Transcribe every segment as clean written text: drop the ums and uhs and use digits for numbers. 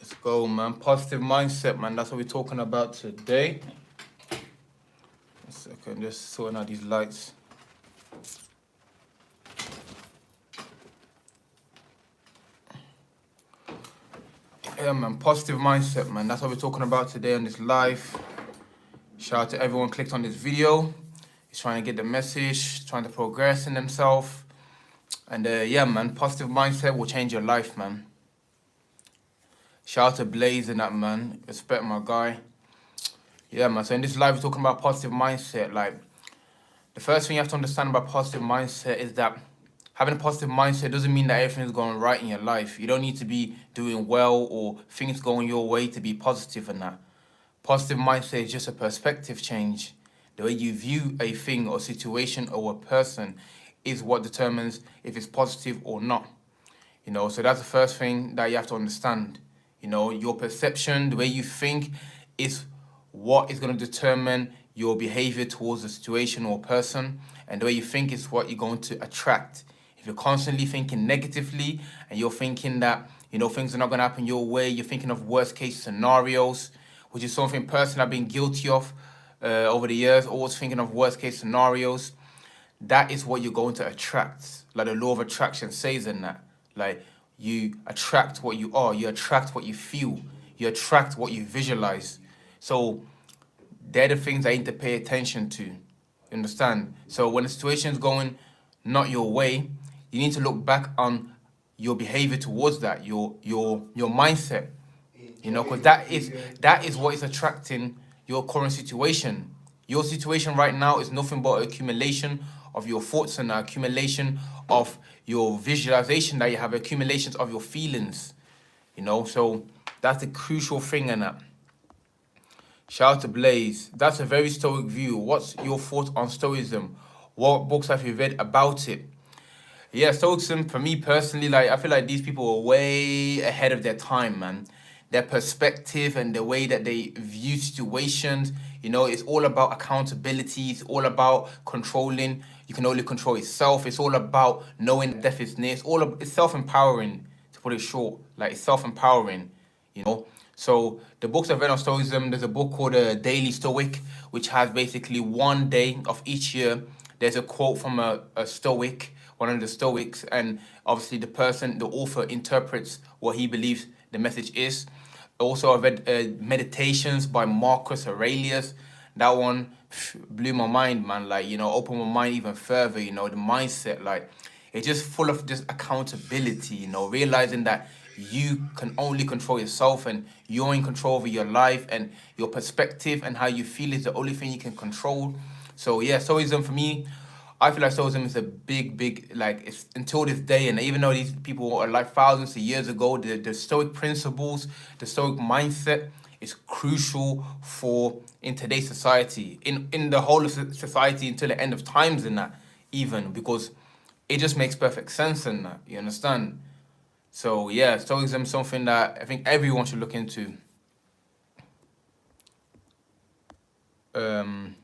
Let's go, man. Positive mindset, man. That's what we're talking about today. A second, just sorting out these lights. Yeah, man. Positive mindset, man. That's what we're talking about today on this live. Shout out to everyone who clicked on this video. He's trying to get the message, trying to progress in themselves. And yeah, man. Positive mindset will change your life, man. Shout out to Blaze and that, man. Respect my guy. Yeah, man. So in this live, we're talking about positive mindset. Like, the first thing you have to understand about positive mindset is that having a positive mindset doesn't mean that everything is going right in your life. You don't need to be doing well or things going your way to be positive in that. Positive mindset is just a perspective change. The way you view a thing or situation or a person is what determines if it's positive or not. You know, so that's the first thing that you have to understand. You know, your perception, the way you think is what is going to determine your behavior towards a situation or person. And the way you think is what you're going to attract. If you're constantly thinking negatively and you're thinking that, you know, things are not going to happen your way, you're thinking of worst case scenarios, which is something personally I've been guilty of over the years, always thinking of worst case scenarios. That is what you're going to attract. Like the law of attraction says in that. Like, you attract what you are, you attract what you feel, you attract what you visualize. So they're the things that you need to pay attention to. You understand? So when the situation's going not your way, you need to look back on your behavior towards that, your mindset. You know, because that is what is attracting your current situation. Your situation right now is nothing but accumulation of your thoughts and accumulation of your visualization that you have, accumulations of your feelings. You know, so that's the crucial thing in that. Shout out to Blaze. That's a very stoic view. What's your thoughts on stoicism? What books have you read about it? Yeah, stoicism, for me personally, like, I feel like these people are way ahead of their time, man. Their perspective and the way that they view situations, you know, it's all about accountability. It's all about controlling. You can only control yourself. It's all about knowing death is near. It's self-empowering, to put it short. Like, it's self-empowering, you know. So the books I've read on Stoicism, there's a book called Daily Stoic, which has basically one day of each year. There's a quote from a Stoic, one of the Stoics, and obviously the author interprets what he believes the message is. Also, I read Meditations by Marcus Aurelius. That one blew my mind, man. Like, you know, opened my mind even further, you know, the mindset, like, it's just full of just accountability, you know, realizing that you can only control yourself and you're in control over your life, and your perspective and how you feel is the only thing you can control. So yeah, Stoicism for me, I feel like Stoicism is a big, like, it's until this day, and even though these people are like thousands of years ago, the Stoic principles, the Stoic mindset is crucial for in today's society, in the whole of society until the end of times in that, even, because it just makes perfect sense in that, you understand? So yeah, Stoicism is something that I think everyone should look into.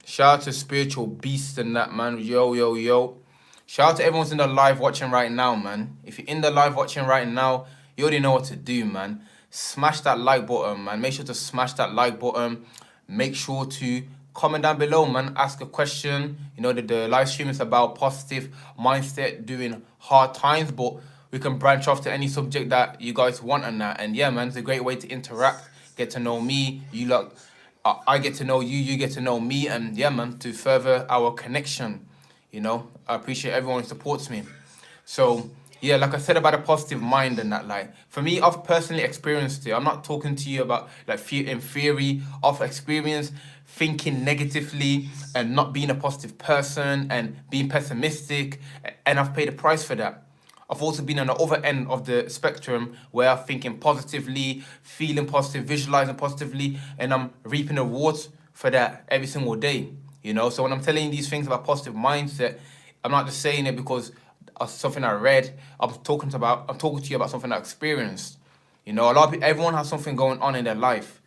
Shout out to Spiritual Beast and that, man. Yo. Shout out to everyone's in the live watching right now, man. If you're in the live watching right now, you already know what to do, man. Smash that like button, man. Make sure to smash that like button. Make sure to comment down below, man. Ask a question. You know, the live stream is about positive mindset during hard times, but we can branch off to any subject that you guys want and that. And yeah, man, it's a great way to interact, get to know me. You lot, I get to know you, you get to know me, and yeah, man, to further our connection. You know, I appreciate everyone who supports me. So yeah, like I said about a positive mind and that, like, for me, I've personally experienced it. I'm not talking to you about like in theory. I've experienced thinking negatively and not being a positive person and being pessimistic, and I've paid a price for that. I've also been on the other end of the spectrum where I'm thinking positively, feeling positive, visualizing positively, and I'm reaping the rewards for that every single day. You know, so when I'm telling you these things about positive mindset, I'm not just saying it because of something I read. I'm talking to you about something I experienced. You know, a lot of people, everyone has something going on in their life.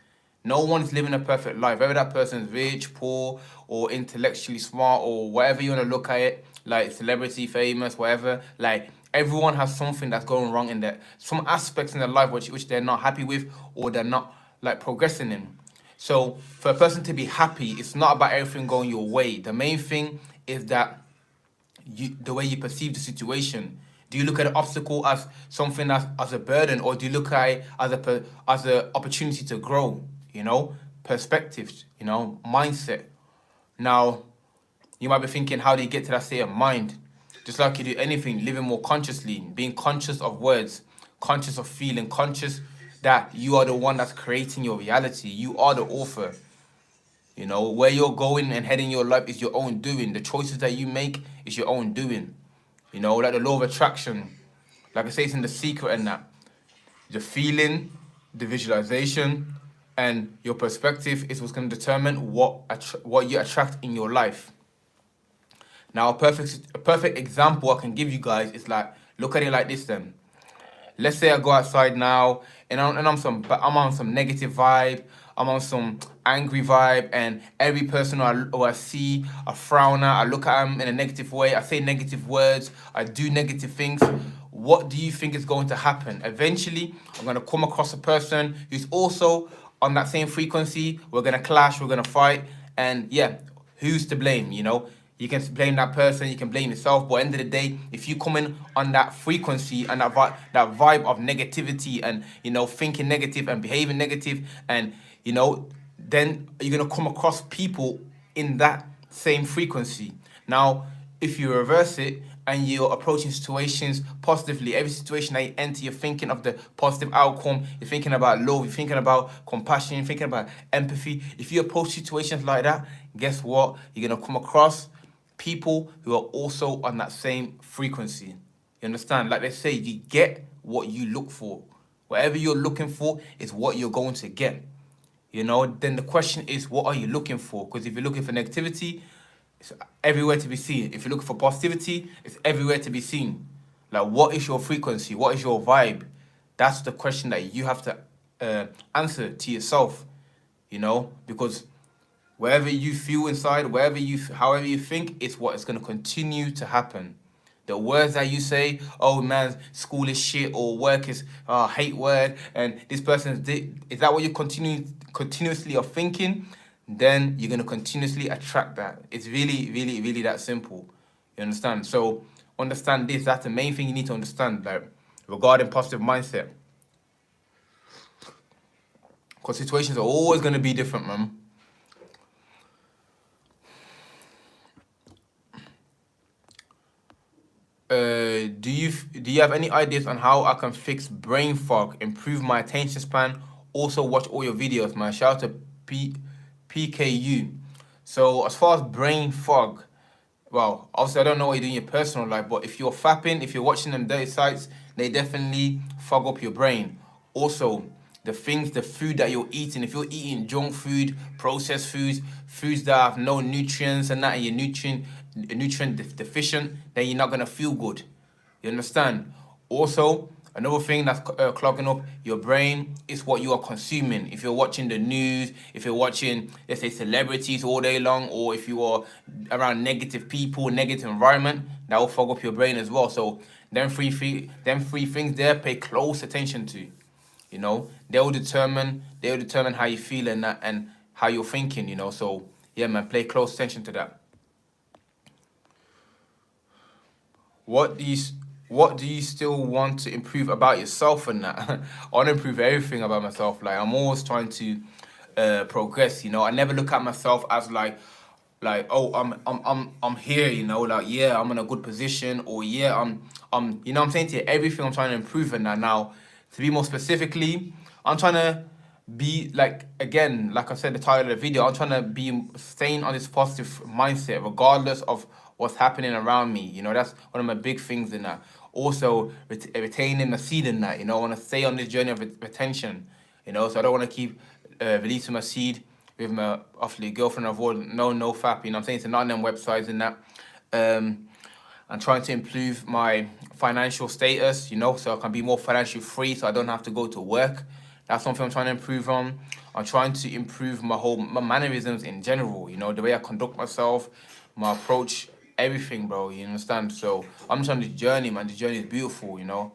No one's living a perfect life. Whether that person's rich, poor, or intellectually smart, or whatever you want to look at it, like celebrity, famous, whatever, like, Everyone has something that's going wrong in their, some aspects in their life which they're not happy with, or they're not like progressing in. So for a person to be happy, it's not about everything going your way. The main thing is that the way you perceive the situation. Do you look at an obstacle as something as a burden, or do you look at it as a opportunity to grow? You know, perspectives. You know, mindset. Now, you might be thinking, how do you get to that state of mind? Just like you do anything, living more consciously, being conscious of words, conscious of feeling, conscious that you are the one that's creating your reality. You are the author. You know, where you're going and heading your life is your own doing. The choices that you make is your own doing. You know, like the law of attraction. Like I say, it's in The Secret and that. The feeling, the visualization, and your perspective is what's going to determine what you attract in your life. Now, a perfect example I can give you guys is like, look at it like this then. Let's say I go outside now and I'm on some negative vibe, I'm on some angry vibe, and every person who I see, I frown at, I look at them in a negative way, I say negative words, I do negative things. What do you think is going to happen? Eventually, I'm going to come across a person who's also on that same frequency. We're going to clash, we're going to fight, and yeah, who's to blame, you know? You can blame that person, you can blame yourself, but at the end of the day, if you come in on that frequency and that vibe of negativity and, you know, thinking negative and behaving negative, and, you know, then you're going to come across people in that same frequency. Now, if you reverse it and you're approaching situations positively, every situation that you enter, you're thinking of the positive outcome, you're thinking about love, you're thinking about compassion, you're thinking about empathy. If you approach situations like that, guess what? You're going to come across people who are also on that same frequency. You understand? Like they say, you get what you look for. Whatever you're looking for is what you're going to get. You know, then the question is, what are you looking for? Because if you're looking for negativity, it's everywhere to be seen. If you're looking for positivity, it's everywhere to be seen. Like, what is your frequency? What is your vibe? That's the question that you have to answer to yourself, you know, because wherever you feel inside, however you think, it's what is going to continue to happen. The words that you say, oh man, school is shit, or work is hate word, and this person is that what you continuously are thinking? Then you're going to continuously attract that. It's really, really, really that simple. You understand? So understand this. That's the main thing you need to understand, like, regarding positive mindset. Because situations are always going to be different, man. Do you have any ideas on how I can fix brain fog, improve my attention span? Also watch all your videos, man. Shout out to PKU. So as far as brain fog, well, obviously I don't know what you do in your personal life, but if you're fapping, if you're watching them dirty sites, they definitely fog up your brain. Also, the food that you're eating, if you're eating junk food, processed foods, foods that have no nutrients and that, and you're nutrient deficient, then you're not gonna feel good. You understand? Also, another thing that's clogging up your brain is what you are consuming. If you're watching the news, if you're watching, let's say, celebrities all day long, or if you are around negative people, negative environment, that will fog up your brain as well. So them three things there, pay close attention to. You know, they'll determine how you feel and how you're thinking. You know, so yeah, man, pay close attention to that. What do you still want to improve about yourself and that? I want to improve everything about myself. Like, I'm always trying to progress. You know, I never look at myself as like oh, I'm here. You know, like, yeah, I'm in a good position, or yeah, I'm you know what I'm saying to you, everything I'm trying to improve in that. Now, to be more specifically, I'm trying to be like, again, like I said, the title of the video, I'm trying to be staying on this positive mindset regardless of what's happening around me. You know, that's one of my big things in that. Also, retaining the seed in that. You know, I want to stay on this journey of retention. You know, so I don't want to keep releasing my seed with my obviously girlfriend avoid no fap. You know, I'm saying, to not on them websites and that. I'm trying to improve my financial status, you know, so I can be more financially free, so I don't have to go to work. That's something I'm trying to improve on. I'm trying to improve my mannerisms in general, you know, the way I conduct myself, my approach, everything, bro. You understand? So I'm just on this journey, man. This journey is beautiful, you know.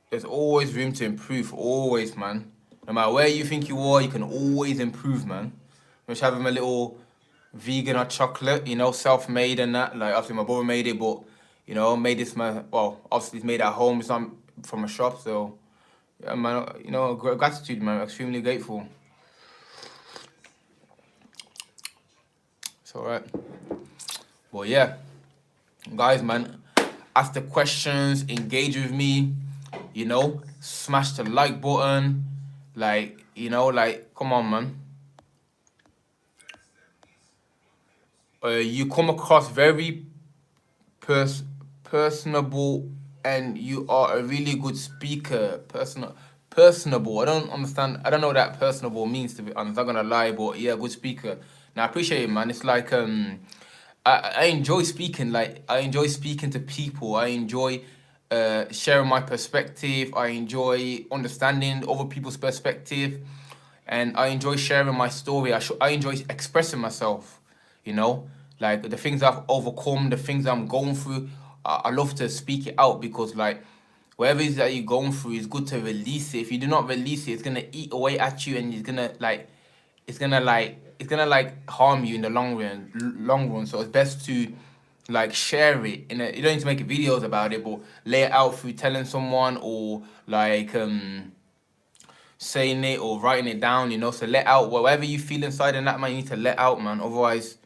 There's always room to improve, always, man. No matter where you think you are, you can always improve, man. I'm just having a little vegan or chocolate, you know, self-made and that. Like, obviously my brother made it, but, you know, made this, well, obviously it's made at home. It's not from a shop, so, yeah, man, you know, gratitude, man. Extremely grateful. It's all right. Well, yeah, guys, man, ask the questions, engage with me, you know, smash the like button, like, you know, like, come on, man. You come across very personable, and you are a really good speaker. Personable. I don't understand. I don't know what that personable means, to be honest. I'm not gonna lie, but yeah, good speaker. Now I appreciate it, man. It's like I enjoy speaking. Like I enjoy speaking to people. I enjoy sharing my perspective. I enjoy understanding other people's perspective, and I enjoy sharing my story. I enjoy expressing myself. You know, like the things I've overcome, the things I'm going through. I love to speak it out because like whatever it is that you're going through, it's good to release it. If you do not release it, it's gonna eat away at you, and it's gonna like harm you in the long run. Long run. So it's best to like share it you don't need to make videos about it, but lay it out through telling someone or like saying it or writing it down, you know. So let out whatever you feel inside, and that, man, you need to let out, man. Otherwise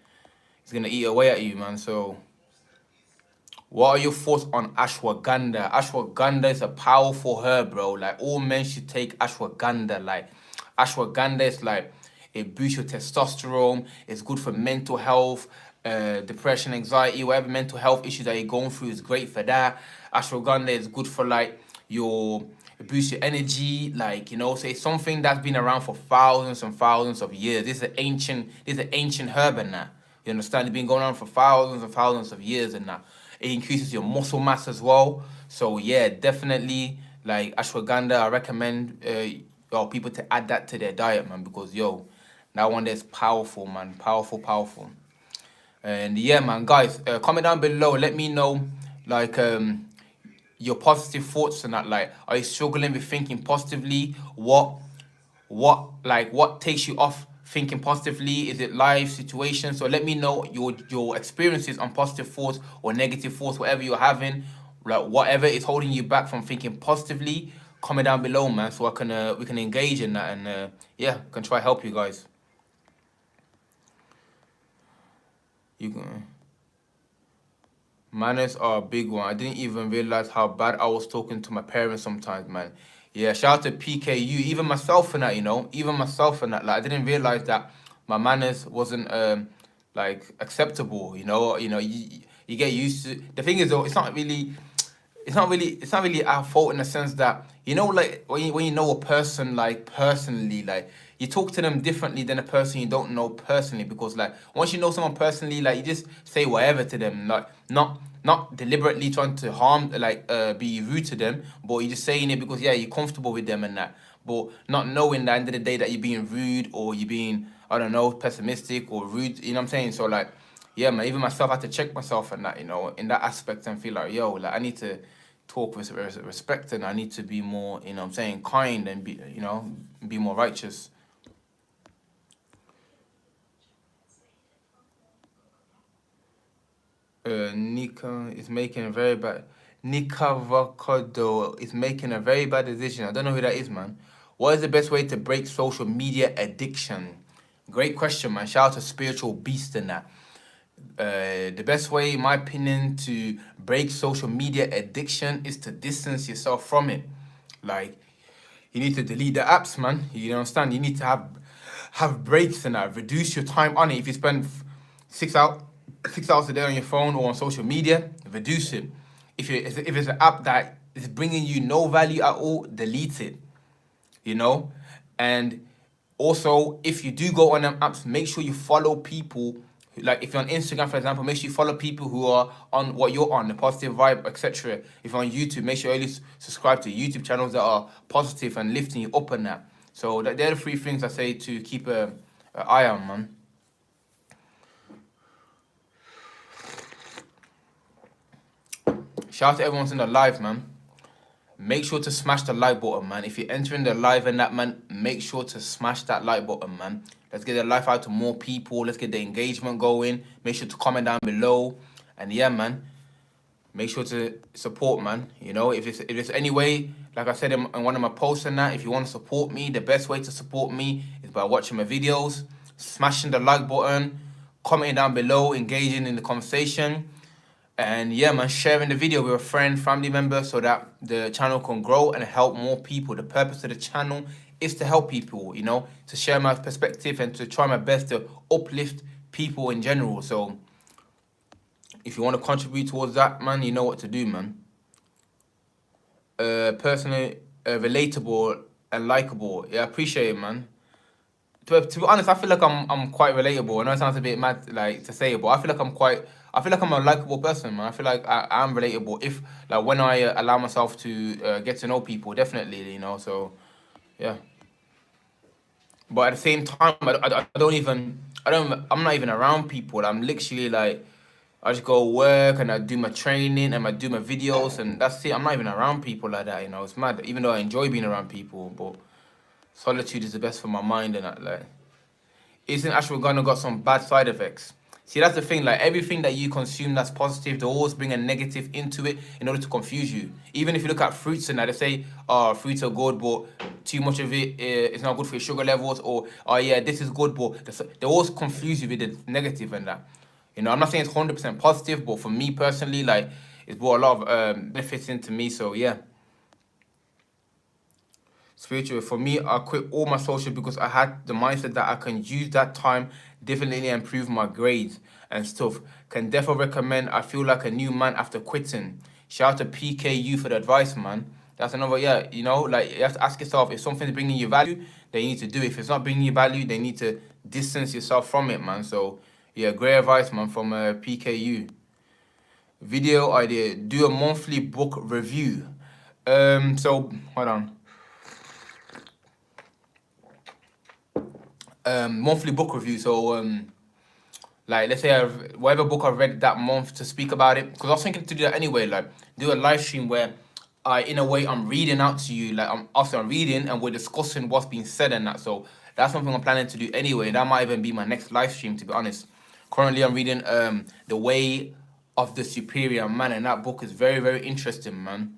it's gonna eat away at you, man. So what are your thoughts on ashwagandha? Ashwagandha is a powerful herb, bro. Like all men should take ashwagandha. Like ashwagandha is like it boosts your testosterone. It's good for mental health, depression, anxiety, whatever mental health issues that you're going through is great for that. Ashwagandha is good for like it boosts your energy, like, you know. So it's something that's been around for thousands and thousands of years. This is an ancient herb and that. You understand? It's been going on for thousands and thousands of years and that. It increases your muscle mass as well. So yeah, definitely like ashwagandha. I recommend people to add that to their diet, man, because yo, that one there's powerful, man, powerful. And yeah, man, guys, comment down below. Let me know like your positive thoughts and that. Like, are you struggling with thinking positively? What takes you off thinking positively? Is it life situations? So let me know your experiences on positive thoughts or negative thoughts, whatever you're having, like whatever is holding you back from thinking positively. Comment down below, man, so I can we can engage in that, and yeah, can try help you guys. You can. Manners are a big one. I didn't even realize how bad I was talking to my parents sometimes, man. Yeah, shout out to PKU. Even myself and that, you know. Even myself and that. Like, I didn't realize that my manners wasn't like acceptable. You get used to. The thing is though, it's not really our fault in the sense that, you know, like when you know a person like personally, like you talk to them differently than a person you don't know personally, because like once you know someone personally, like you just say whatever to them, like not deliberately trying to harm, like be rude to them, but you're just saying it because yeah, you're comfortable with them and that, but not knowing that at the end of the day that you're being rude or you're being, I don't know, pessimistic or rude, you know what I'm saying? So like, yeah, man, even myself, I had to check myself and that, you know, in that aspect, and feel like, yo, like I need to talk with respect, and I need to be more, you know what I'm saying, kind, and be, you know, be more righteous. Nika is making a very bad. Nika Vacado is making a very bad decision. I don't know who that is, man. What is the best way to break social media addiction? Great question, man. Shout out to Spiritual Beast in that. The best way, in my opinion, to break social media addiction is to distance yourself from it. Like, you need to delete the apps, man. You understand? You need to have breaks and that. Reduce your time on it. If you spend 6 hours a day on your phone or on social media, reduce it. If it's an app that is bringing you no value at all, delete it. You know, and also if you do go on them apps, make sure you follow people. Like if you're on Instagram, for example, make sure you follow people who are on what you're on, the positive vibe, etc. If you're on YouTube, make sure you at least subscribe to YouTube channels that are positive and lifting you up and that. So they're the three things I say to keep a eye on, man. Shout out to everyone's in the live, man. Make sure to smash the like button, man. If you're entering the live and that, man, make sure to smash that like button, man. Let's get the life out to more people. Let's get the engagement going. Make sure to comment down below. And yeah, man, make sure to support, man. You know, if it's any way, like I said in one of my posts and that, if you want to support me, the best way to support me is by watching my videos, smashing the like button, commenting down below, engaging in the conversation. And yeah, man, sharing the video with a friend, family member, so that the channel can grow and help more people. The purpose of the channel is to help people, you know, to share my perspective and to try my best to uplift people in general. So if you want to contribute towards that, man, you know what to do, man. Personally, relatable and likable. Yeah, I appreciate it, man. To be honest, I feel like I'm quite relatable. I know it sounds a bit mad, like, to say it, but I feel like I'm a likable person, man. I feel like I am relatable. If, like, when I allow myself to get to know people, definitely, you know. So, yeah. But at the same time, I'm not even around people. I'm literally like, I just go work and I do my training and I do my videos and that's it. I'm not even around people like that, you know. It's mad. Even though I enjoy being around people, but solitude is the best for my mind and that, like. Isn't ashwagandha got some bad side effects? See, that's the thing, like, everything that you consume that's positive, they always bring a negative into it in order to confuse you. Even if you look at fruits and that, they say, oh, fruits are good, but too much of it is not good for your sugar levels, or, oh yeah, this is good, but they always confuse you with the negative and that. You know, I'm not saying it's 100% positive, but for me personally, like, it's brought a lot of benefits into me, so yeah. Spiritual, for me, I quit all my social because I had the mindset that I can use that time definitely improve my grades and stuff. Can definitely recommend. I feel like a new man after quitting. Shout out to PKU for the advice, man. That's another, yeah, you know, like, you have to ask yourself, if something's bringing you value, then you need to do it. If it's not bringing you value, then you need to distance yourself from it, man. So yeah, great advice, man, from PKU. Video idea, do a monthly book review. So hold on. Monthly book review. So like, let's say whatever book I've read that month, to speak about it, because I was thinking to do that anyway, like do a live stream where in a way I'm reading out to you, like I'm reading and we're discussing what's being said and that. So that's something I'm planning to do anyway. That might even be my next live stream, to be honest. Currently I'm reading The Way of the Superior Man, and that book is very, very interesting, man.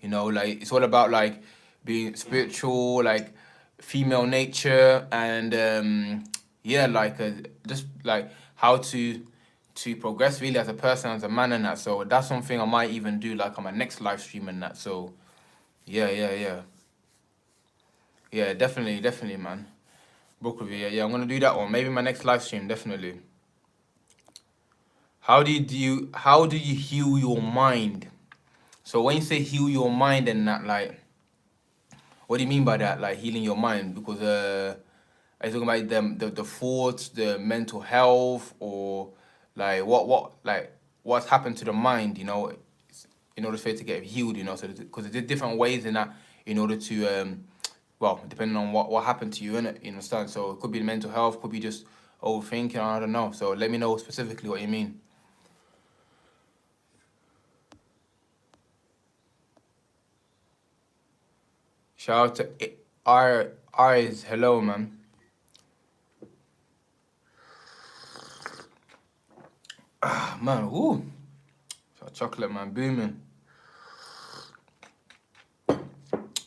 You know, like, it's all about like being spiritual, like female nature, and yeah, like just like how to progress really as a person, as a man, and that. So that's something I might even do like on my next live stream and that. So yeah, definitely, man. Book review, yeah, I'm gonna do that one. Maybe my next live stream, definitely. How do you heal your mind? So when you say heal your mind and that, like, what do you mean by that? Like, healing your mind? Because are you talking about the thoughts, the mental health, or like what's happened to the mind? You know, in order for it to get healed. You know, so because there's different ways in that in order to well, depending on what happened to you, in it, you understand? So it could be mental health, could be just overthinking. I don't know. So let me know specifically what you mean. Shout out to Eyes. Hello, man. Ah, man, ooh. Chocolate, man, booming.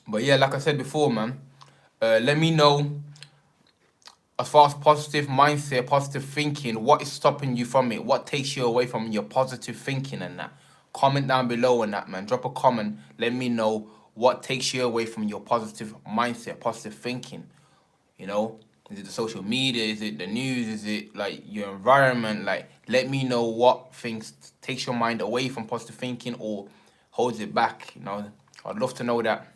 But yeah, like I said before, man, let me know, as far as positive mindset, positive thinking, what is stopping you from it? What takes you away from your positive thinking and that? Comment down below on that, man. Drop a comment. Let me know what takes you away from your positive mindset, positive thinking. You know, is it the social media? Is it the news? Is it like your environment? Like, let me know what things takes your mind away from positive thinking or holds it back. You know, I'd love to know that.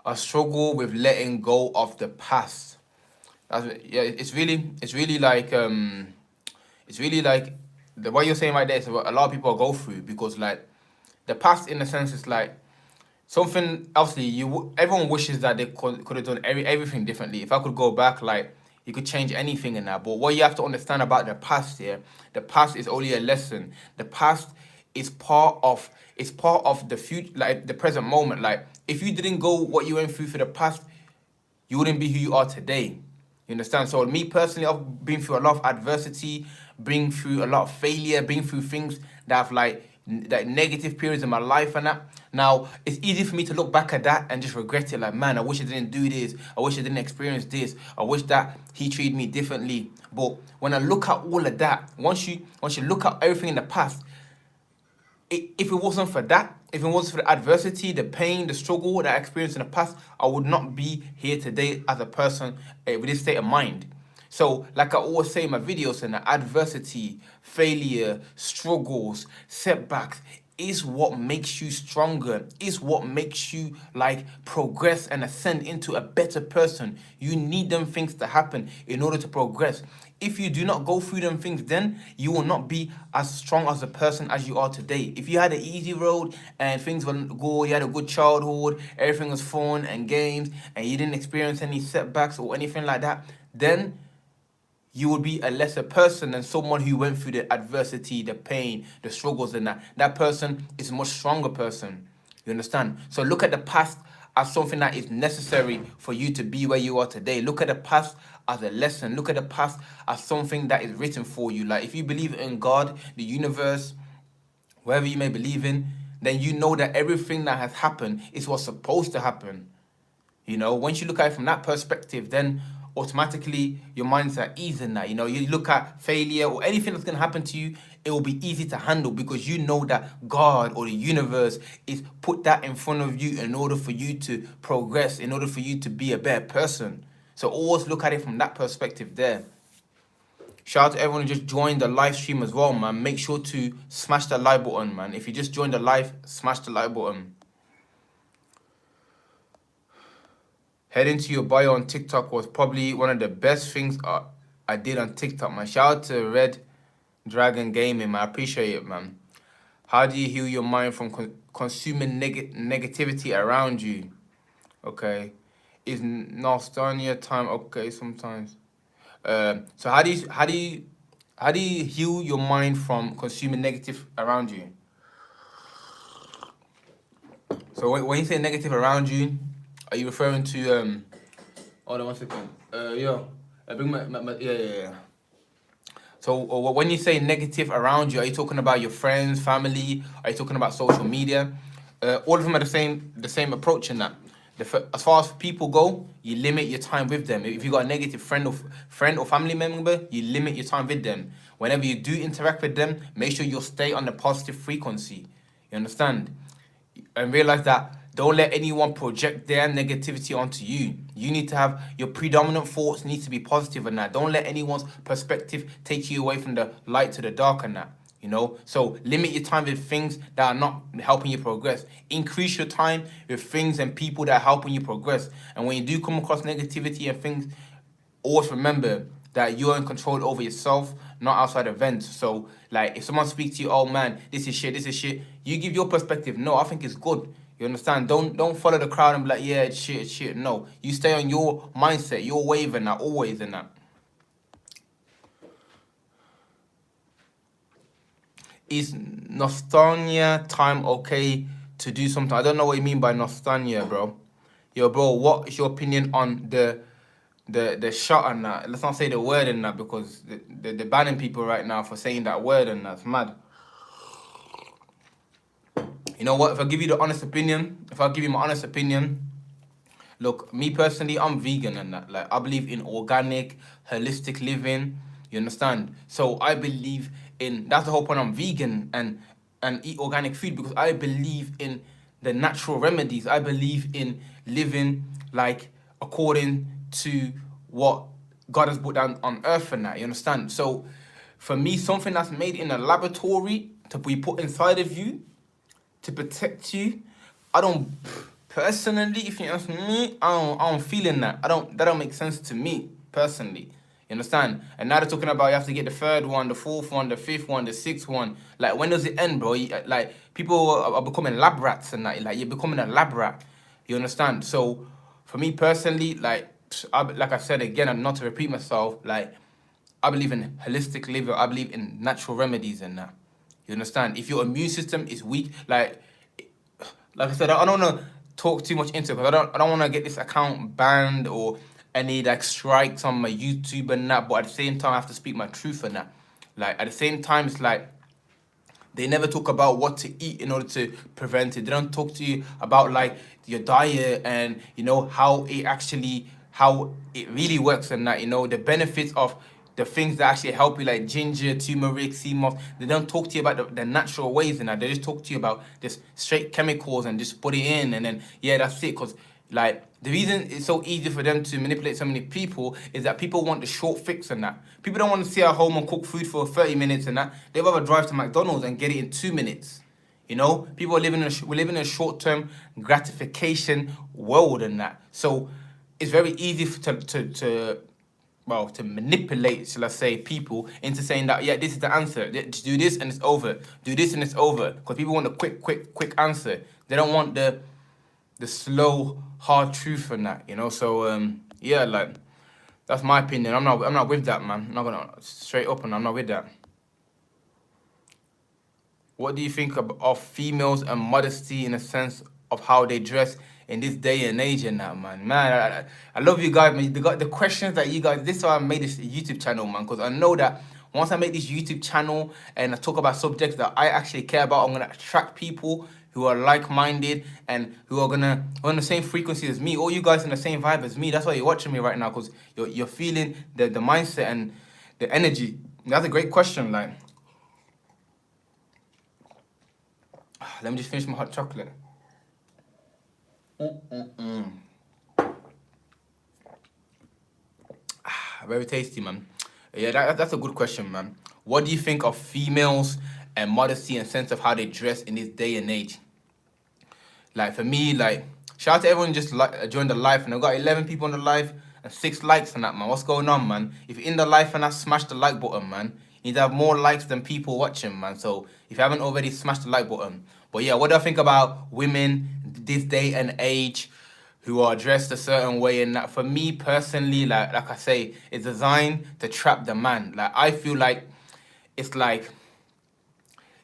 I struggle with letting go of the past. Yeah, it's really like the what you're saying right there is what a lot of people go through, because like the past, in a sense, is like something obviously everyone wishes that they could have done everything differently. If I could go back, like you could change anything in that. But what you have to understand about the past here, the past is only a lesson. The past is part of the future, like the present moment. Like if you didn't go what you went through for the past, you wouldn't be who you are today. You understand? So me personally, I've been through a lot of adversity, been through a lot of failure, been through things that have like negative periods in my life and that. Now it's easy for me to look back at that and just regret it. Like, man, I wish I didn't do this. I wish I didn't experience this. I wish that he treated me differently. But when I look at all of that, once you look at everything in the past, if it wasn't for that, if it wasn't for the adversity, the pain, the struggle that I experienced in the past, I would not be here today as a person with this state of mind. So, like I always say in my videos, and adversity, failure, struggles, setbacks is what makes you stronger, is what makes you like progress and ascend into a better person. You need them things to happen in order to progress. If you do not go through them things, then you will not be as strong as a person as you are today. If you had an easy road and things were good, you had a good childhood, everything was fun and games, and you didn't experience any setbacks or anything like that, then you would be a lesser person than someone who went through the adversity, the pain, the struggles, and that. That person is a much stronger person. You understand? So look at the past as something that is necessary for you to be where you are today. Look at the past as a lesson. Look at the past as something that is written for you. Like if you believe in God, the universe, wherever you may believe in, then you know that everything that has happened is what's supposed to happen. You know, once you look at it from that perspective, then automatically your mind's at ease in that. You know, you look at failure or anything that's going to happen to you, it will be easy to handle because you know that God or the universe is put that in front of you in order for you to progress, in order for you to be a better person. So always look at it from that perspective there. Shout out to everyone who just joined the live stream as well, man. Make sure to smash the like button, man. If you just joined the live, smash the like button. Heading to your bio on TikTok was probably one of the best things I did on TikTok, man. Shout out to Red Dragon Gaming, man. I appreciate it, man. How do you heal your mind from consuming negativity around you? Okay. Is nostalgia time okay sometimes? So how do you heal your mind from consuming negative around you? So when you say negative around you, are you referring to hold on 1 second. Bring my yeah. So when you say negative around you, are you talking about your friends, family? Are you talking about social media? All of them are the same approach in that. As far as people go, you limit your time with them. If you got a negative friend or family member, you limit your time with them. Whenever you do interact with them, make sure you stay on the positive frequency. You understand? And realize that don't let anyone project their negativity onto you. You need to have your predominant thoughts need to be positive and that. Don't let anyone's perspective take you away from the light to the dark and that. You know, so limit your time with things that are not helping you progress. Increase your time with things and people that are helping you progress. And when you do come across negativity and things, always remember that you're in control over yourself, not outside events. So, like, if someone speaks to you, oh man, this is shit, you give your perspective. No, I think it's good. You understand? Don't follow the crowd and be like, yeah, it's shit. No, you stay on your mindset, your wave and that, always in that. Is nostalgia time okay to do something? I don't know what you mean by nostalgia, bro. Yo, bro, what is your opinion on the shot and that? Let's not say the word in that because they're banning people right now for saying that word and that's mad. You know what? If I give you my honest opinion, look, me personally, I'm vegan and that. Like, I believe in organic, holistic living. You understand? So I believe that's the whole point. I'm vegan and eat organic food because I believe in the natural remedies. I believe in living like according to what God has put down on earth and that. You understand? So for me, something that's made in a laboratory to be put inside of you to protect you, I don't personally, if you ask me, I don't feel in that. That don't make sense to me personally. You understand? And now they're talking about you have to get the third one, the fourth one, the fifth one, the sixth one. Like, when does it end, bro? Like, people are becoming lab rats and that. Like, you're becoming a lab rat. You understand? So, for me personally, like I said again, and not to repeat myself, like, I believe in holistic living. I believe in natural remedies and that. You understand? If your immune system is weak, like I said, I don't want to talk too much into it because I don't want to get this account banned or any like strikes on my YouTube and that. But at the same time, I have to speak my truth and that. Like, at the same time, it's like they never talk about what to eat in order to prevent it. They don't talk to you about like your diet and how it really works and that. The benefits of the things that actually help you, like ginger, turmeric, sea moss. They don't talk to you about the natural ways and that. They just talk to you about just straight chemicals and just put it in and then that's it. Because like the reason it's so easy for them to manipulate so many people is that people want the short fix and that. People don't want to sit at home and cook food for 30 minutes and that. They'd rather drive to McDonald's and get it in 2 minutes. People are living we're living in a short-term gratification world and that. So it's very easy to manipulate, shall I say, people into saying that, this is the answer. Just do this and it's over. Do this and it's over. Because people want a quick answer. They don't want the slow, hard truth and that, So, like, that's my opinion. I'm not with that, man. I'm not gonna, straight up, and I'm not with that. What do you think of females and modesty in a sense of how they dress in this day and age and that, man? Man, I love you guys, man. The questions that you guys, this is why I made this YouTube channel, man, because I know that once I make this YouTube channel and I talk about subjects that I actually care about, I'm going to attract people who are like-minded and who are on the same frequency as me. All you guys in the same vibe as me. That's why you're watching me right now, because you're feeling the mindset and the energy. That's a great question, like. Let me just finish my hot chocolate. Very tasty, man. Yeah, that's a good question, man. What do you think of females and modesty and sense of how they dress in this day and age? Like, for me, like, shout out to everyone just joined the live, and I've got 11 people on the live and 6 likes on that, man. What's going on, man? If you're in the live and smash the like button, man. You need to have more likes than people watching, man. So if you haven't already, smash the like button. But yeah, what do I think about women this day and age who are dressed a certain way? And that, for me personally, like I say, it's designed to trap the man. Like, I feel like it's like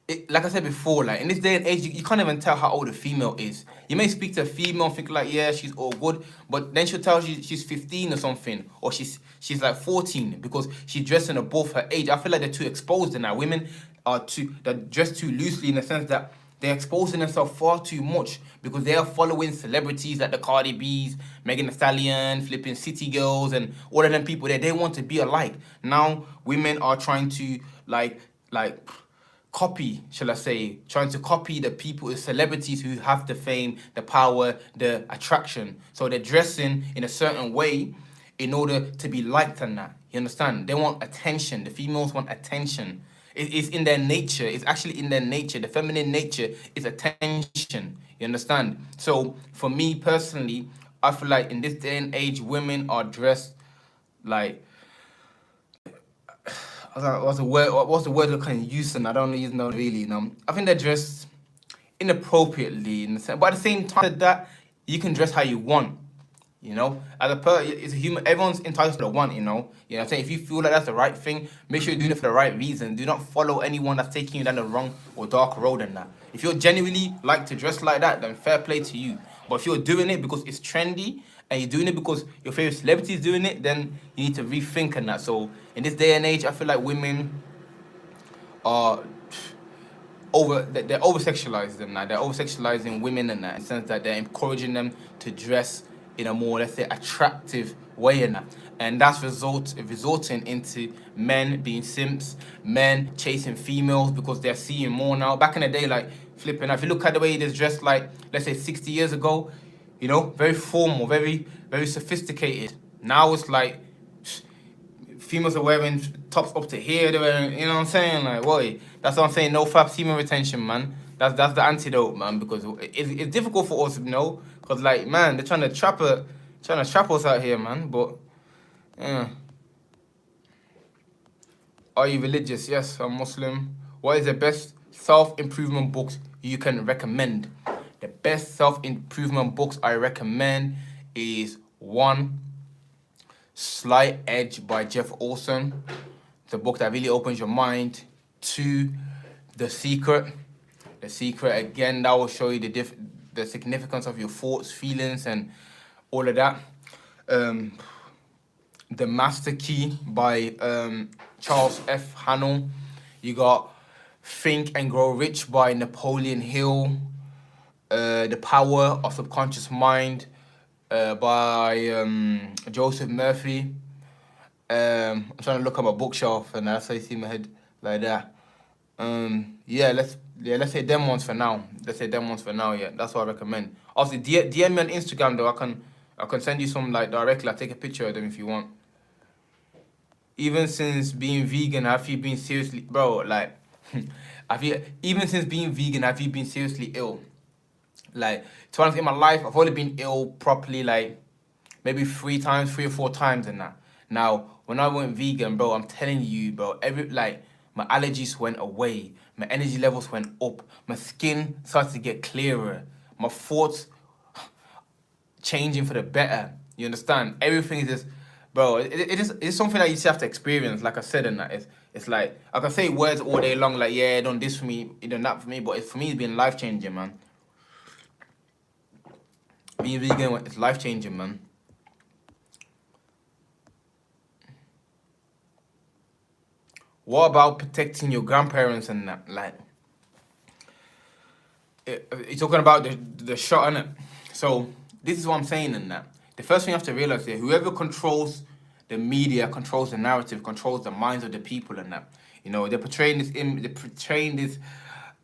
I said before, like, in this day and age, you can't even tell how old a female is. You may speak to a female and think like, yeah, she's all good, but then she'll tell you she's 15 or something, or she's like 14 because she's dressing above her age. I feel like they're too exposed in that. Women they're dressed too loosely in the sense that they're exposing themselves far too much because they are following celebrities like the Cardi B's, Megan Thee Stallion, flipping City Girls, and all of them people there. They want to be alike. Now women are trying to like copy, shall I say, trying to copy the people, the celebrities who have the fame, the power, the attraction. So they're dressing in a certain way in order to be liked and that. You understand? They want attention. The females want attention. It's in their nature. It's actually in their nature. The feminine nature is attention. You understand? So for me personally, I feel like in this day and age, women are dressed like, what's the word I can use? And I don't even know really. I think they're dressed inappropriately in the sense, but at the same time that you can dress how you want. As it's a human. Everyone's entitled to the want. You know what I'm saying? If you feel like that's the right thing, make sure you're doing it for the right reason. Do not follow anyone that's taking you down the wrong or dark road and that. If you're genuinely like to dress like that, then fair play to you. But if you're doing it because it's trendy and you're doing it because your favorite celebrity is doing it, then you need to rethink and that. So in this day and age, I feel like women are they're over-sexualized and that. They're over-sexualizing women in that, in the sense that they're encouraging them to dress in a more, let's say, attractive way in that. And that's resulting into men being simps, men chasing females because they're seeing more now. Back in the day, like, flipping, if you look at the way they dressed, like, let's say 60 years ago, very formal, very, very sophisticated. Now it's like, females are wearing tops up to here, they're wearing, you know what I'm saying? Like, boy, that's what I'm saying, no fab semen retention, man. That's the antidote, man, because it's difficult for us, because, like, man, they're trying to trap us out here, man, but, yeah. Are you religious? Yes, I'm Muslim. What is the best self-improvement books you can recommend? The best self-improvement books I recommend is one, Slight Edge by Jeff Olson. It's a book that really opens your mind. Two, The Secret. The Secret, again, that will show you the significance of your thoughts, feelings, and all of that. The Master Key by Charles F. Hannell. You got Think and Grow Rich by Napoleon Hill. The Power of Subconscious Mind by Joseph Murphy. I'm trying to look at my bookshelf, and that's how you see my head like that. Let's say them ones for now. Yeah, that's what I recommend. Obviously, DM me on Instagram though. I can send you some like directly. I'll take a picture of them if you want. Even since being vegan, have you been seriously, bro? Like, even since being vegan, have you been seriously ill? Like, to be honest, in my life, I've only been ill properly like maybe 3 or 4 times in that. Now, when I went vegan, bro, I'm telling you, bro, my allergies went away, my energy levels went up, my skin started to get clearer, my thoughts changing for the better. You understand? Everything is just, bro. It's something that you just have to experience. Like I said, and that it's like I can say words all day long, like yeah, done this for me, you done that for me, but for me, it's been life changing, man. Being vegan, it's life changing, man. What about protecting your grandparents and that? Like, you're talking about the shot, innit? So this is what I'm saying in that. The first thing you have to realize is whoever controls the media, controls the narrative, controls the minds of the people and that. You know, they're portraying this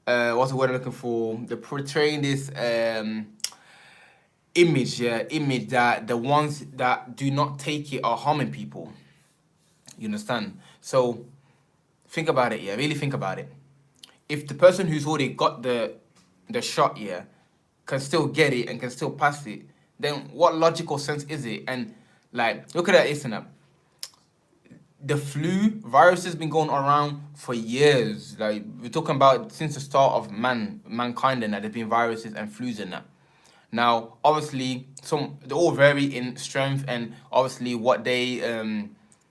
what's the word I'm looking for? They're portraying this image that the ones that do not take it are harming people. You understand? So think about it, yeah. Really think about it. If the person who's already got the shot, yeah, can still get it and can still pass it, then what logical sense is it? And like, look at that, isn't it? The flu virus has been going around for years. Like, we're talking about since the start of mankind, and that there's been viruses and flus in that. Now, obviously, they all vary in strength and obviously what they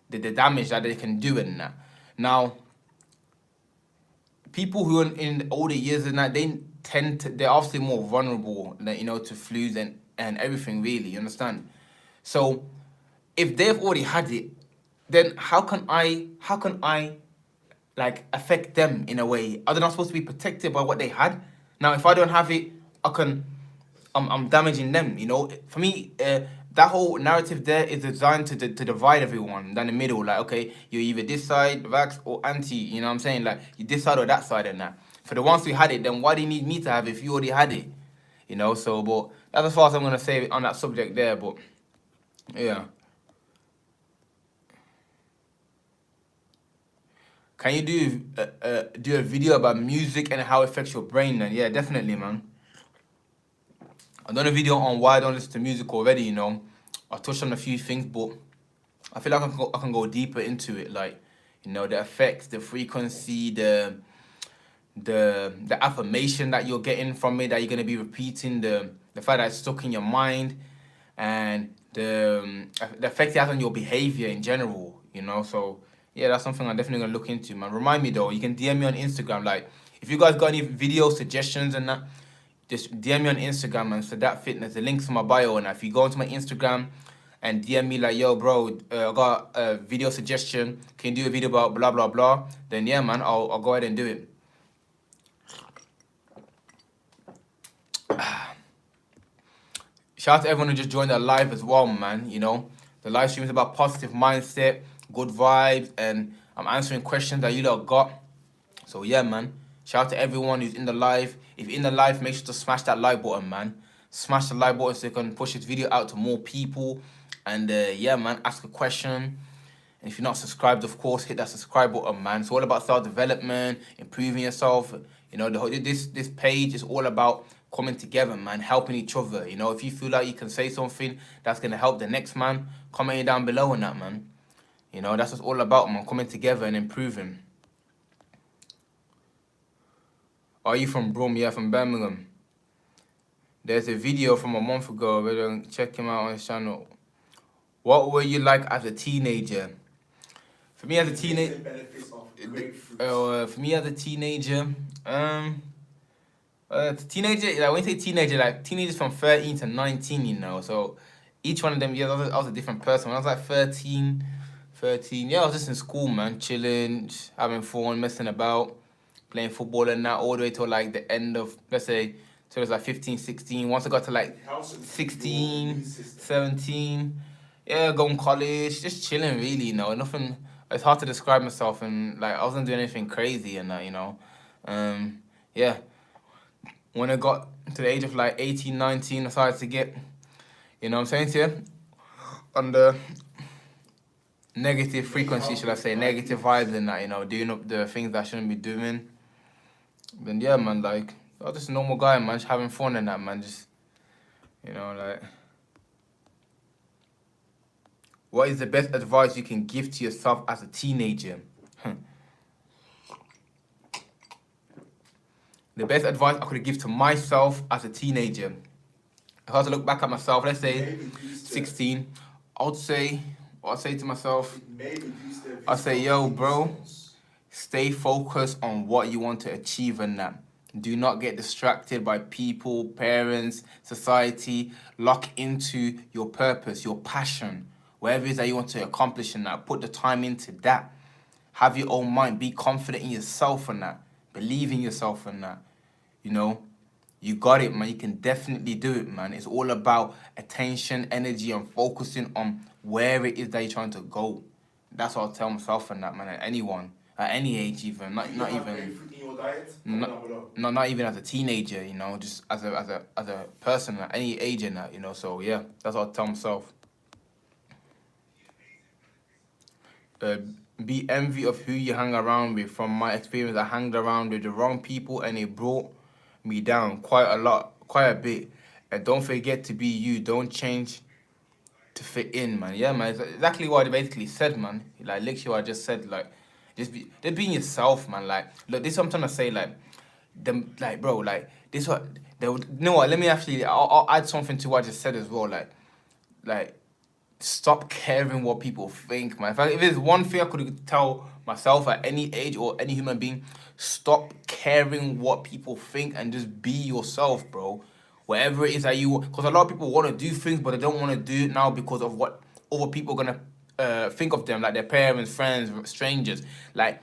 the damage that they can do in that. Now, people who are in older years and that, they're obviously more vulnerable, you know, to flus and everything, really. You understand? So if they've already had it, then how can I like affect them in a way? Are they not supposed to be protected by what they had? Now, if I don't have it, I'm damaging them. You know, for me, that whole narrative there is designed to divide everyone down the middle. Like, okay, you're either this side, vax, or anti. You know what I'm saying? Like, you this side or that side and that. For the ones who had it, then why do you need me to have it if you already had it? You know, so, but that's as far as I'm going to say on that subject there, but, yeah. Can you do a video about music and how it affects your brain then? Yeah, definitely, man. I've done a video on why I don't listen to music already, you know. I touched on a few things, but I feel like I can go deeper into it, like, you know, the effects, the frequency, the affirmation that you're getting from it, that you're going to be repeating, the fact that it's stuck in your mind, and the effect it has on your behavior in general, you know. So yeah, that's something I'm definitely going to look into, man. Remind me though, you can DM me on Instagram, like, if you guys got any video suggestions and that, just DM me on Instagram and Sadat Fitness. The link's in my bio, and if you go onto my Instagram and DM me like, yo, bro, I got a video suggestion. Can you do a video about blah blah blah? Then yeah, man, I'll go ahead and do it. Shout out to everyone who just joined our live as well, man. You know, the live stream is about positive mindset, good vibes, and I'm answering questions that you lot got. So yeah, man. Shout out to everyone who's in the live. If you're in the live, make sure to smash that like button, man. Smash the like button so you can push this video out to more people. And yeah, man, ask a question. And if you're not subscribed, of course, hit that subscribe button, man. It's all about self-development, improving yourself. You know, this page is all about coming together, man, helping each other. You know, if you feel like you can say something that's going to help the next man, comment it down below on that, man. You know, that's what it's all about, man. Coming together and improving. Are you from Brum? Yeah, from Birmingham. There's a video from a month ago. Check him out on his channel. What were you like as a teenager? For me as a teenager, for me as a teenager, teenager, like when you say teenager, like teenagers from 13 to 19, you know. So each one of them years, I was a different person. When I was like 13, yeah, I was just in school, man, chilling, just having fun, messing about, playing football and that, all the way till like the end of, let's say, so it was like 15, 16. Once I got to like 16, 17, yeah, going college, just chilling, really, you know. Nothing, it's hard to describe myself, and like I wasn't doing anything crazy and that, you know. Yeah. When I got to the age of like 18, 19, I started to get, you know what I'm saying to you, on the negative frequency, should I say, negative vibes and that, you know, doing up the things that I shouldn't be doing. Then yeah, man, like, I was just a normal guy, man, just having fun and that, man, just, you know, like. What is the best advice you can give to yourself as a teenager? The best advice I could give to myself as a teenager. If I was to look back at myself, let's say 16, I'd say to myself, I'd say, yo, bro, stay focused on what you want to achieve and that. Do not get distracted by people, parents, society. Lock into your purpose, your passion, whatever it is that you want to accomplish in that. Put the time into that. Have your own mind. Be confident in yourself and that. Believe in yourself and that. You know, you got it, man. You can definitely do it, man. It's all about attention, energy, and focusing on where it is that you're trying to go. That's what I'll tell myself and that, man. At anyone, at any age, even not even not even as a teenager, you know, just as a person at any age in that, you know. So yeah, that's what I'll tell myself. Be envy of who you hang around with. From my experience, I hanged around with the wrong people and it brought me down quite a bit. And don't forget to be you. Don't change to fit in, man. Yeah, man. It's exactly what I basically said, man. Like literally what I just said. Like, just being yourself, man. Like, look, this is what I'm trying to say. Like, them, like, bro, like this what they would. You know what? Let me actually. I'll add something to what I just said as well. Like. Stop caring what people think, man. If there's one thing I could tell myself at any age or any human being, stop caring what people think and just be yourself, bro. Whatever it is that you, because a lot of people want to do things, but they don't want to do it now because of what other people are gonna think of them, like their parents, friends, strangers. Like,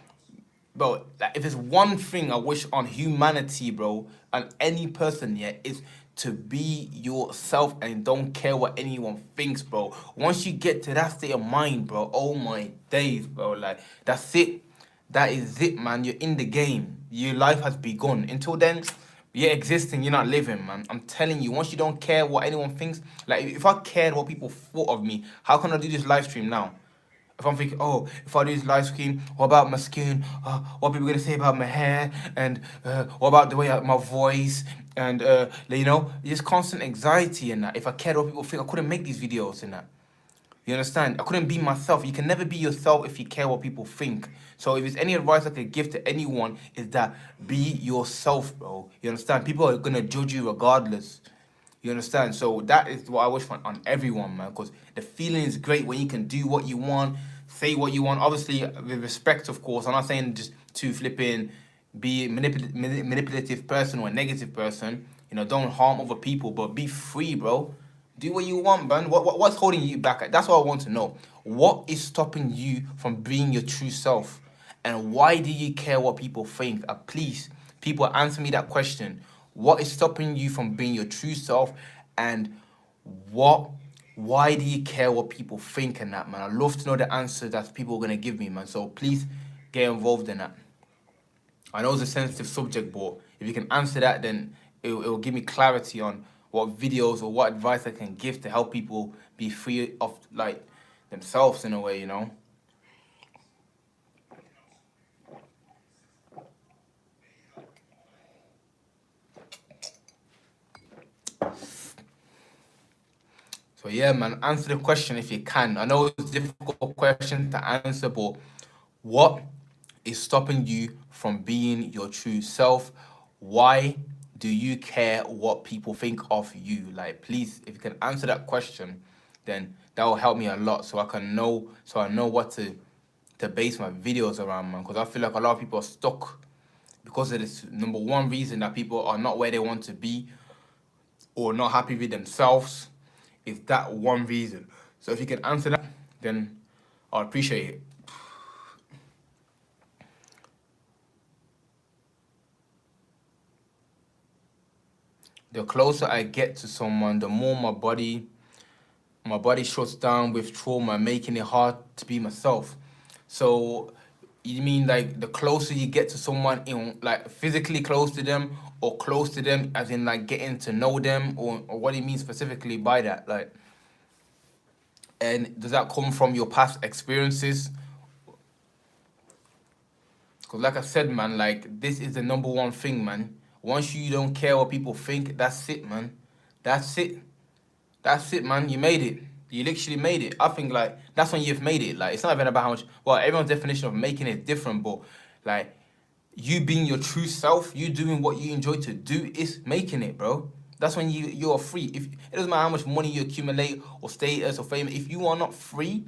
bro, like if there's one thing I wish on humanity, bro, and any person, yeah, is to be yourself and don't care what anyone thinks, bro. Once you get to that state of mind, bro, oh my days, bro, like that's it. That is it, man. You're in the game. Your life has begun. Until then, you're existing, you're not living, man. I'm telling you, once you don't care what anyone thinks, like if I cared what people thought of me, how can I do this live stream now? If I'm thinking, oh, if I do this live stream, what about my skin? What are people gonna say about my hair? And what about the way my voice? And you know, just constant anxiety and that. If I cared what people think, I couldn't make these videos and that. You understand? I couldn't be myself. You can never be yourself if you care what people think. So if there's any advice I could give to anyone, is that be yourself, bro. You understand? People are gonna judge you regardless. You understand? So that is what I wish for on everyone, man. Because the feeling is great when you can do what you want, say what you want. Obviously, with respect, of course. I'm not saying just to flip in, be a manipulative person or a negative person. You know, don't harm other people, but be free, bro. Do what you want, man. What's holding you back? That's what I want to know. What is stopping you from being your true self? And why do you care what people think? Please, people, answer me that question. What is stopping you from being your true self? And why do you care what people think and that, man? I'd love to know the answer that people are going to give me, man. So please get involved in that. I know it's a sensitive subject, but if you can answer that, then it will give me clarity on what videos or what advice I can give to help people be free of, like, themselves in a way, you know? So So yeah, man, answer the question if you can. I know it's a difficult question to answer, but what is stopping you from being your true self? Why do you care what people think of you? Like, please, if you can answer that question, then that will help me a lot, so I know what to base my videos around, man. Because I feel like a lot of people are stuck because of this number one reason that people are not where they want to be or not happy with themselves is that one reason. So if you can answer that, then I'll appreciate it. The closer I get to someone, the more my body shuts down with trauma, making it hard to be myself. So you mean like the closer you get to someone, in like physically close to them, or close to them as in like getting to know them, or what do you mean specifically by that? Like, and does that come from your past experiences? Because like I said, man, like this is the number one thing, man. Once you don't care what people think, that's it, man. That's it. That's it, man. You made it. You literally made it. I think like that's when you've made it. Like it's not even about how much. Well, everyone's definition of making it different, but like you being your true self, you doing what you enjoy to do is making it, bro. That's when you're free. If it doesn't matter how much money you accumulate or status or fame, if you are not free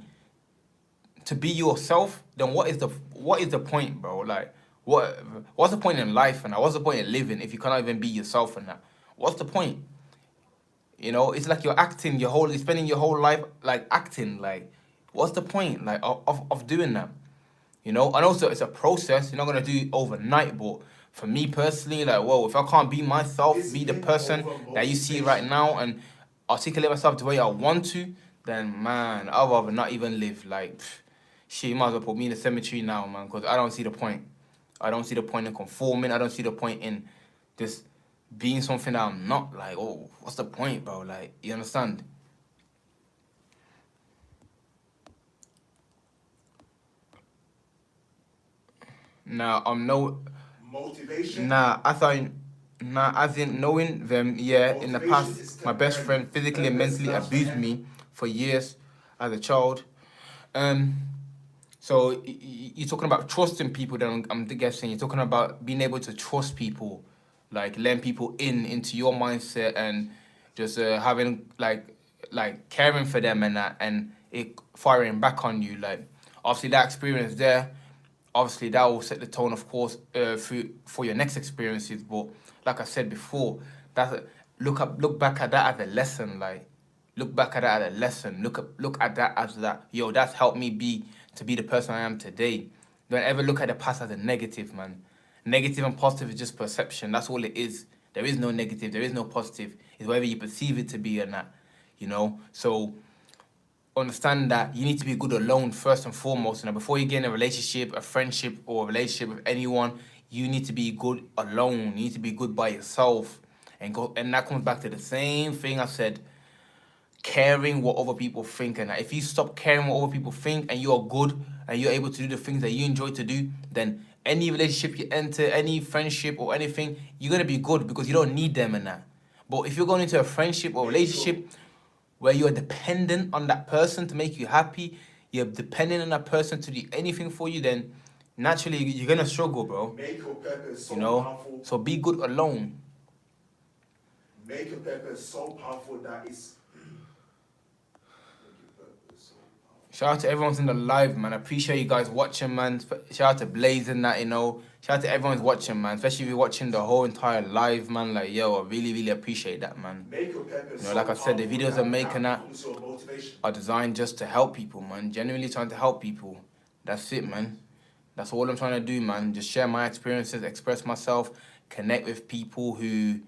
to be yourself, then what is the point, bro? Like what's the point in life and what's the point in living if you cannot even be yourself and that? What's the point? You know, it's like you're spending your whole life like acting. Like, what's the point like of doing that? You know, and also it's a process. You're not gonna do it overnight. But for me personally, like, whoa, if I can't be myself, be the person that you see right now, and articulate myself the way I want to, then man, I'd rather not even live. Like, shit, you might as well put me in the cemetery now, man, because I don't see the point. I don't see the point in conforming. I don't see the point in just being something that I'm not. Like, oh, what's the point, bro? Like, you understand? Now, I'm no Motivation. Nah, as in knowing them, yeah, in the past, my best friend physically and mentally abused me for years as a child. Um, so you're talking about trusting people, then I'm guessing you're talking about being able to trust people, like letting people into your mindset and just having like caring for them and that, and it firing back on you. Like obviously that experience there, obviously that will set the tone, of course, for your next experiences. But like I said before, that's look back at that as a lesson. Like look back at that as a lesson. Look at that as that. Yo, that's helped me be the person I am today. Don't ever look at the past as a negative, man. Negative and positive is just perception. That's all it is. There is no negative. There is no positive. It's whatever you perceive it to be or not. You know. So understand that you need to be good alone first and foremost. And before you get in a relationship, a friendship, or a relationship with anyone, you need to be good alone. You need to be good by yourself, and go. And that comes back to the same thing I said: caring what other people think. And if you stop caring what other people think, and you are good, and you're able to do the things that you enjoy to do, then any relationship you enter, any friendship or anything, you're gonna be good because you don't need them and that. But if you're going into a friendship or relationship where you're dependent on that person to make you happy, you're dependent on that person to do anything for you, then naturally you're gonna struggle, bro. Make your purpose so You know? powerful. So be good alone. Make your purpose so powerful that it's. Make your purpose so powerful. Shout out to everyone's in the live, man. I appreciate you guys watching, man. Shout out to Blaze and that, you know. Shout out to everyone's watching, man. Especially if you're watching the whole entire live, man. Like, yo, I really, really appreciate that, man. Make your purpose You know, like I said, the powerful videos that I'm making that becomes your motivation. are designed just to help people, man. Genuinely trying to help people. That's it, man. That's all I'm trying to do, man. Just share my experiences, express myself, connect with people who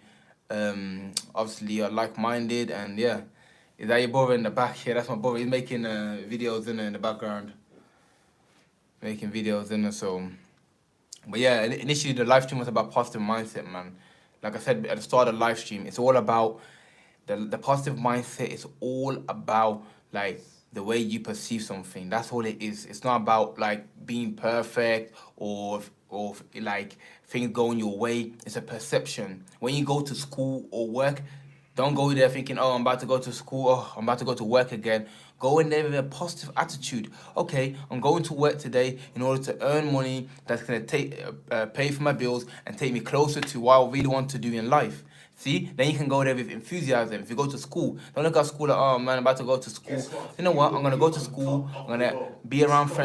obviously are like-minded, and yeah. Is that your brother in the back? Yeah, that's my brother. He's making videos in the background. Making videos in there, so... But yeah, initially the live stream was about positive mindset, man. Like I said at the start of the live stream, it's all about the positive mindset. Is all about like the way you perceive something. That's all it is. It's not about like being perfect or like things going your way. It's a perception. When you go to school or work, Don't go there thinking, oh, I'm about to go to school, oh, I'm about to go to work again. Go in there with a positive attitude. Okay, I'm going to work today in order to earn money that's going to pay for my bills and take me closer to what I really want to do in life. See, then you can go there with enthusiasm. If you go to school, don't look at school like, oh man, I'm about to go to school. You know what? I'm gonna go to school. I'm gonna be around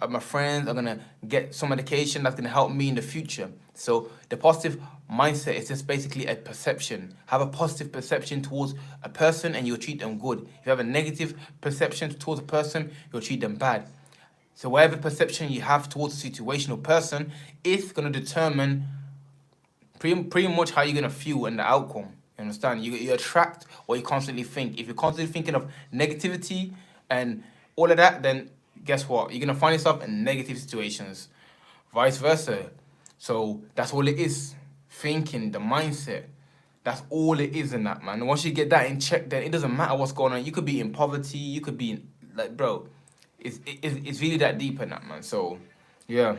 my friends. I'm gonna get some education that's gonna help me in the future. So the positive mindset is just basically a perception. Have a positive perception towards a person, and you'll treat them good. If you have a negative perception towards a person, you'll treat them bad. So whatever perception you have towards a situation or person is gonna determine pretty much how you're gonna feel in the outcome. You understand? You attract what you constantly think. If you're constantly thinking of negativity and all of that, then guess what? You're gonna find yourself in negative situations. Vice versa. So that's all it is. Thinking, the mindset. That's all it is in that, man. And once you get that in check, then it doesn't matter what's going on. You could be in poverty. You could be in, like, bro. It's really that deep in that, man. So, yeah.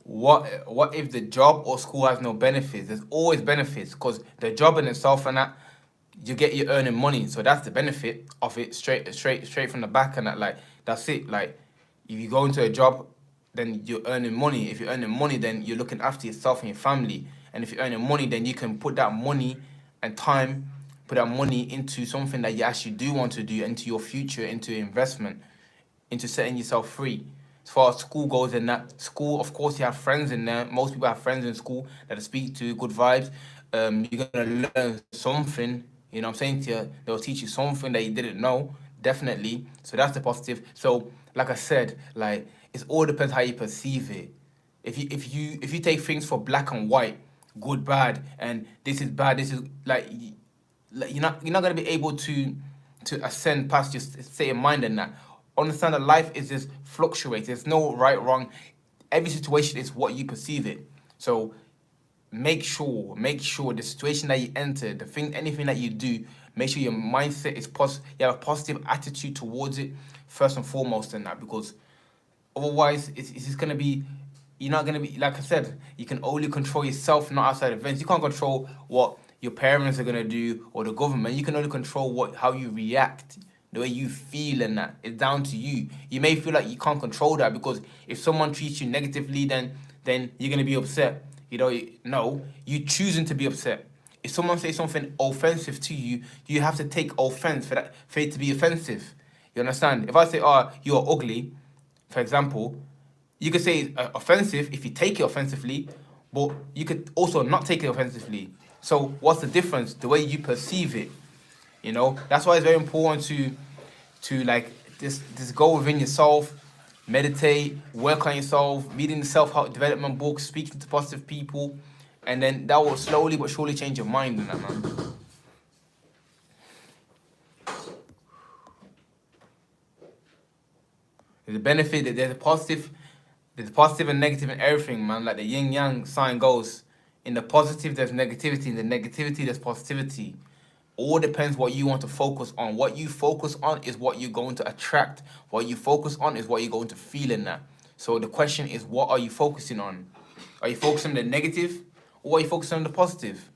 What if the job or school has no benefits? There's always benefits because the job in itself and that you earning money, so that's the benefit of it straight from the back and that, like, that's it. Like, if you go into a job, then you're earning money. If you're earning money, then you're looking after yourself and your family. And if you're earning money, then you can put that money and time, put that money into something that you actually do want to do, into your future, into investment, into setting yourself free. As far as school goes, in that school, of course, you have friends in there. Most people have friends in school that they speak to, good vibes. You're gonna learn something. You know what I'm saying to you? They'll teach you something that you didn't know, definitely. So that's the positive. So, like I said, like, it all depends how you perceive it. If you take things for black and white, good, bad, and this is bad, this is like, you're not gonna be able to ascend past your state of mind and that. Understand that life is just fluctuates. There's no right, wrong. Every situation is what you perceive it. So make sure the situation that you enter, anything that you do, make sure your mindset is positive. You have a positive attitude towards it first and foremost in that, because otherwise it's just gonna be, you're not gonna be, like I said, you can only control yourself, not outside events. You can't control what your parents are gonna do or the government. You can only control how you react, the way you feel, and that it's down to you. You may feel like you can't control that because if someone treats you negatively, then you're gonna be upset. No, you choosing to be upset. If someone says something offensive to you, you have to take offense for it to be offensive. You understand? If I say, "Oh, you're ugly," for example, you could say it's offensive if you take it offensively, but you could also not take it offensively. So what's the difference? The way you perceive it. That's why it's very important to like this go within yourself, meditate, work on yourself, reading the self-help development books, speaking to positive people, and then that will slowly but surely change your mind in that, man. There's a benefit that there's a positive and negative in everything, man. Like the yin yang sign goes. In the positive, there's negativity. In the negativity, there's positivity. All depends what you want to focus on. What you focus on is what you're going to attract. What you focus on is what you're going to feel in that. So the question is, what are you focusing on? Are you focusing on the negative, or are you focusing on the positive?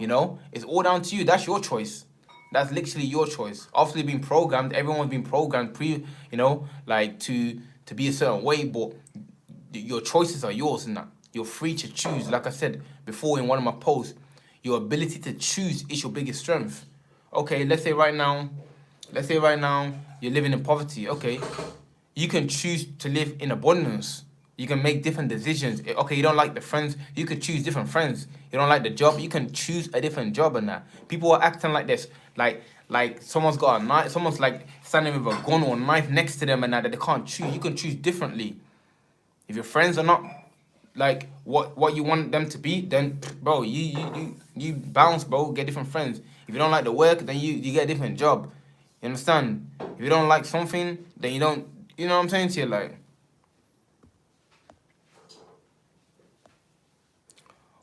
It's all down to you. That's your choice. That's literally your choice. Obviously, being programmed, everyone's been programmed like to be a certain way, but your choices are yours in that. You're free to choose. Like I said before in one of my posts, your ability to choose is your biggest strength. Okay, let's say right now you're living in poverty. Okay, you can choose to live in abundance. You can make different decisions. Okay, you don't like the friends, you could choose different friends. You don't like the job, you can choose a different job and that. People are acting like this, like someone's got a knife, someone's like standing with a gun or a knife next to them and that they can't choose. You can choose differently. If your friends are not like what you want them to be, then bro, you bounce, bro. Get different friends. If you don't like the work, then you get a different job. You understand? If you don't like something, then you don't. You know what I'm saying to you, like.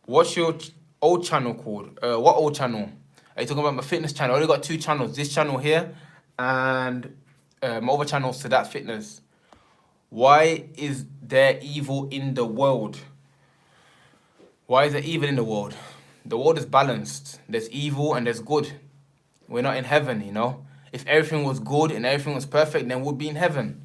What's your old channel called? What old channel? Are you talking about my fitness channel? I only got 2 channels. This channel here and my other channel, So That Fitness. Why is there evil in the world? Why is there evil in the world? The world is balanced. There's evil and there's good. We're not in heaven, you know. If everything was good and everything was perfect, then we'd be in heaven.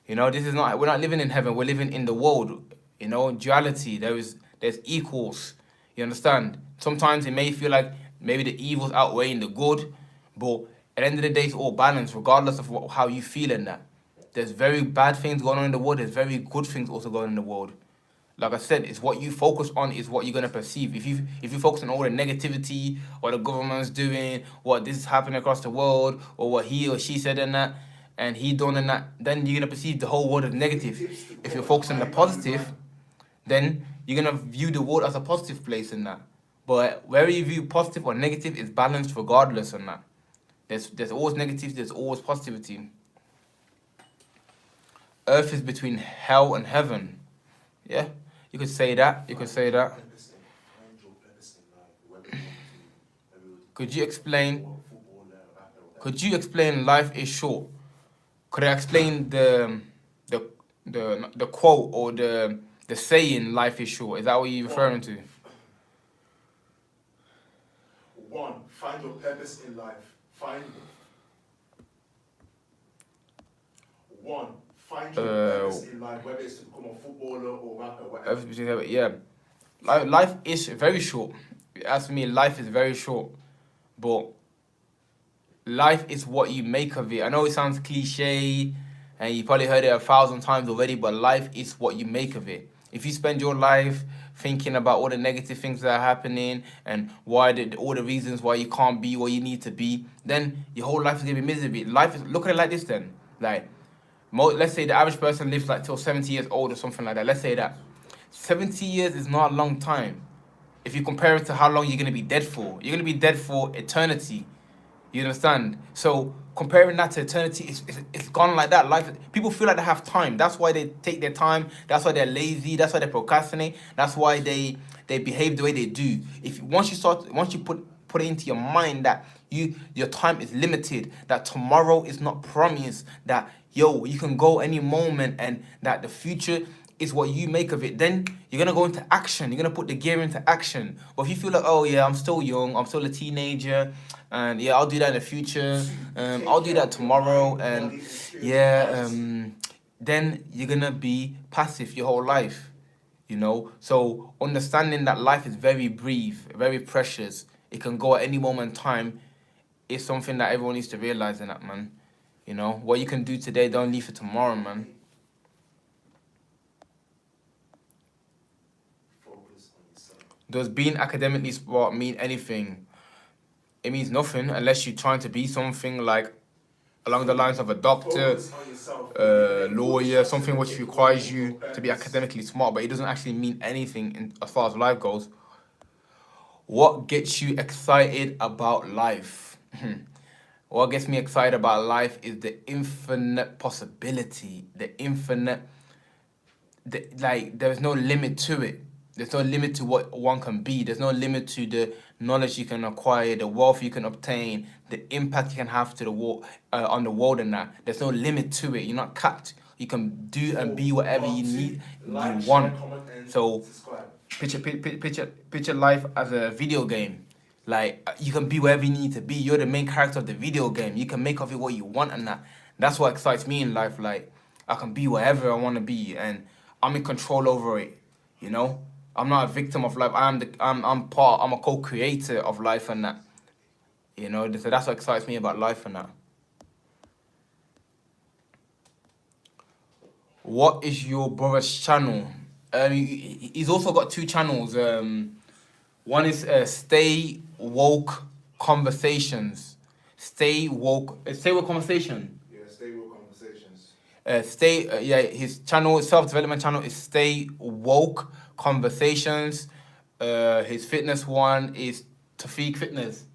You know, this is not, we're not living in heaven, we're living in the world. You know, duality, there's equals. You understand? Sometimes it may feel like maybe the evil's outweighing the good, but at the end of the day, it's all balanced, regardless of how you feel in that. There's very bad things going on in the world, there's very good things also going on in the world. Like I said, it's what you focus on is what you're gonna perceive. If you focus on all the negativity, what the government's doing, what this is happening across the world, or what he or she said and that, and he done and that, then you're gonna perceive the whole world as negative. If you're focusing on the positive, then you're gonna view the world as a positive place in that. But whether you view positive or negative is balanced regardless in that. There's always negative, there's always positivity. Earth is between hell and heaven. Yeah, you could say that. You could say that. Could you explain? Could you explain life is short? Could I explain the quote or the saying life is short? Is that what you're referring to? 1. Find your purpose in life. Find your purpose in life, whether it's to become a footballer or rapper, whatever. Yeah, life is very short. As for me, life is very short, but life is what you make of it. I know it sounds cliche, and you probably heard it 1,000 times already, but life is what you make of it. If you spend your life thinking about all the negative things that are happening and all the reasons why you can't be where you need to be, then your whole life is gonna be miserable. Look at it like this then. Like, let's say the average person lives like till 70 years old or something like that. Let's say that 70 years is not a long time. If you compare it to how long you're gonna be dead for, you're gonna be dead for eternity. You understand? So comparing that to eternity, it's gone like that. Life, people feel like they have time. That's why they take their time. That's why they're lazy. That's why they procrastinate. That's why they behave the way they do. Once you put it into your mind that your time is limited, that tomorrow is not promised, that you can go any moment, and that the future is what you make of it, then you're gonna go into action. You're gonna put the gear into action. Or if you feel like, oh yeah, I'm still young, I'm still a teenager, and yeah, I'll do that in the future. I'll do that tomorrow, and yeah, then you're gonna be passive your whole life. You know, so understanding that life is very brief, very precious. It can go at any moment in time. Is something that everyone needs to realize in that, man. You know, what you can do today, don't leave for tomorrow, man. Does being academically smart mean anything? It means nothing unless you're trying to be something like along the lines of a doctor, lawyer, something which requires you to be academically smart, but it doesn't actually mean anything as far as life goes. What gets you excited about life? What gets me excited about life is the infinite possibility, there's no limit to it. There's no limit to what one can be. There's no limit to the knowledge you can acquire, the wealth you can obtain, the impact you can have to the on the world and that. There's no limit to it. You're not capped. You can do and be whatever you need, you want. So picture life as a video game. Like, you can be wherever you need to be. You're the main character of the video game. You can make of it what you want and that. That's what excites me in life. Like, I can be wherever I want to be, and I'm in control over it. You know, I'm not a victim of life. I'm a co-creator of life and that. You know, so that's what excites me about life and that. What is your brother's channel? He's also got 2 channels. One is Stay Woke Conversations. Stay Woke Conversation. Yeah, Stay Woke Conversations. His channel, self-development channel, is Stay Woke Conversations. His fitness one is Tafiq Fitness.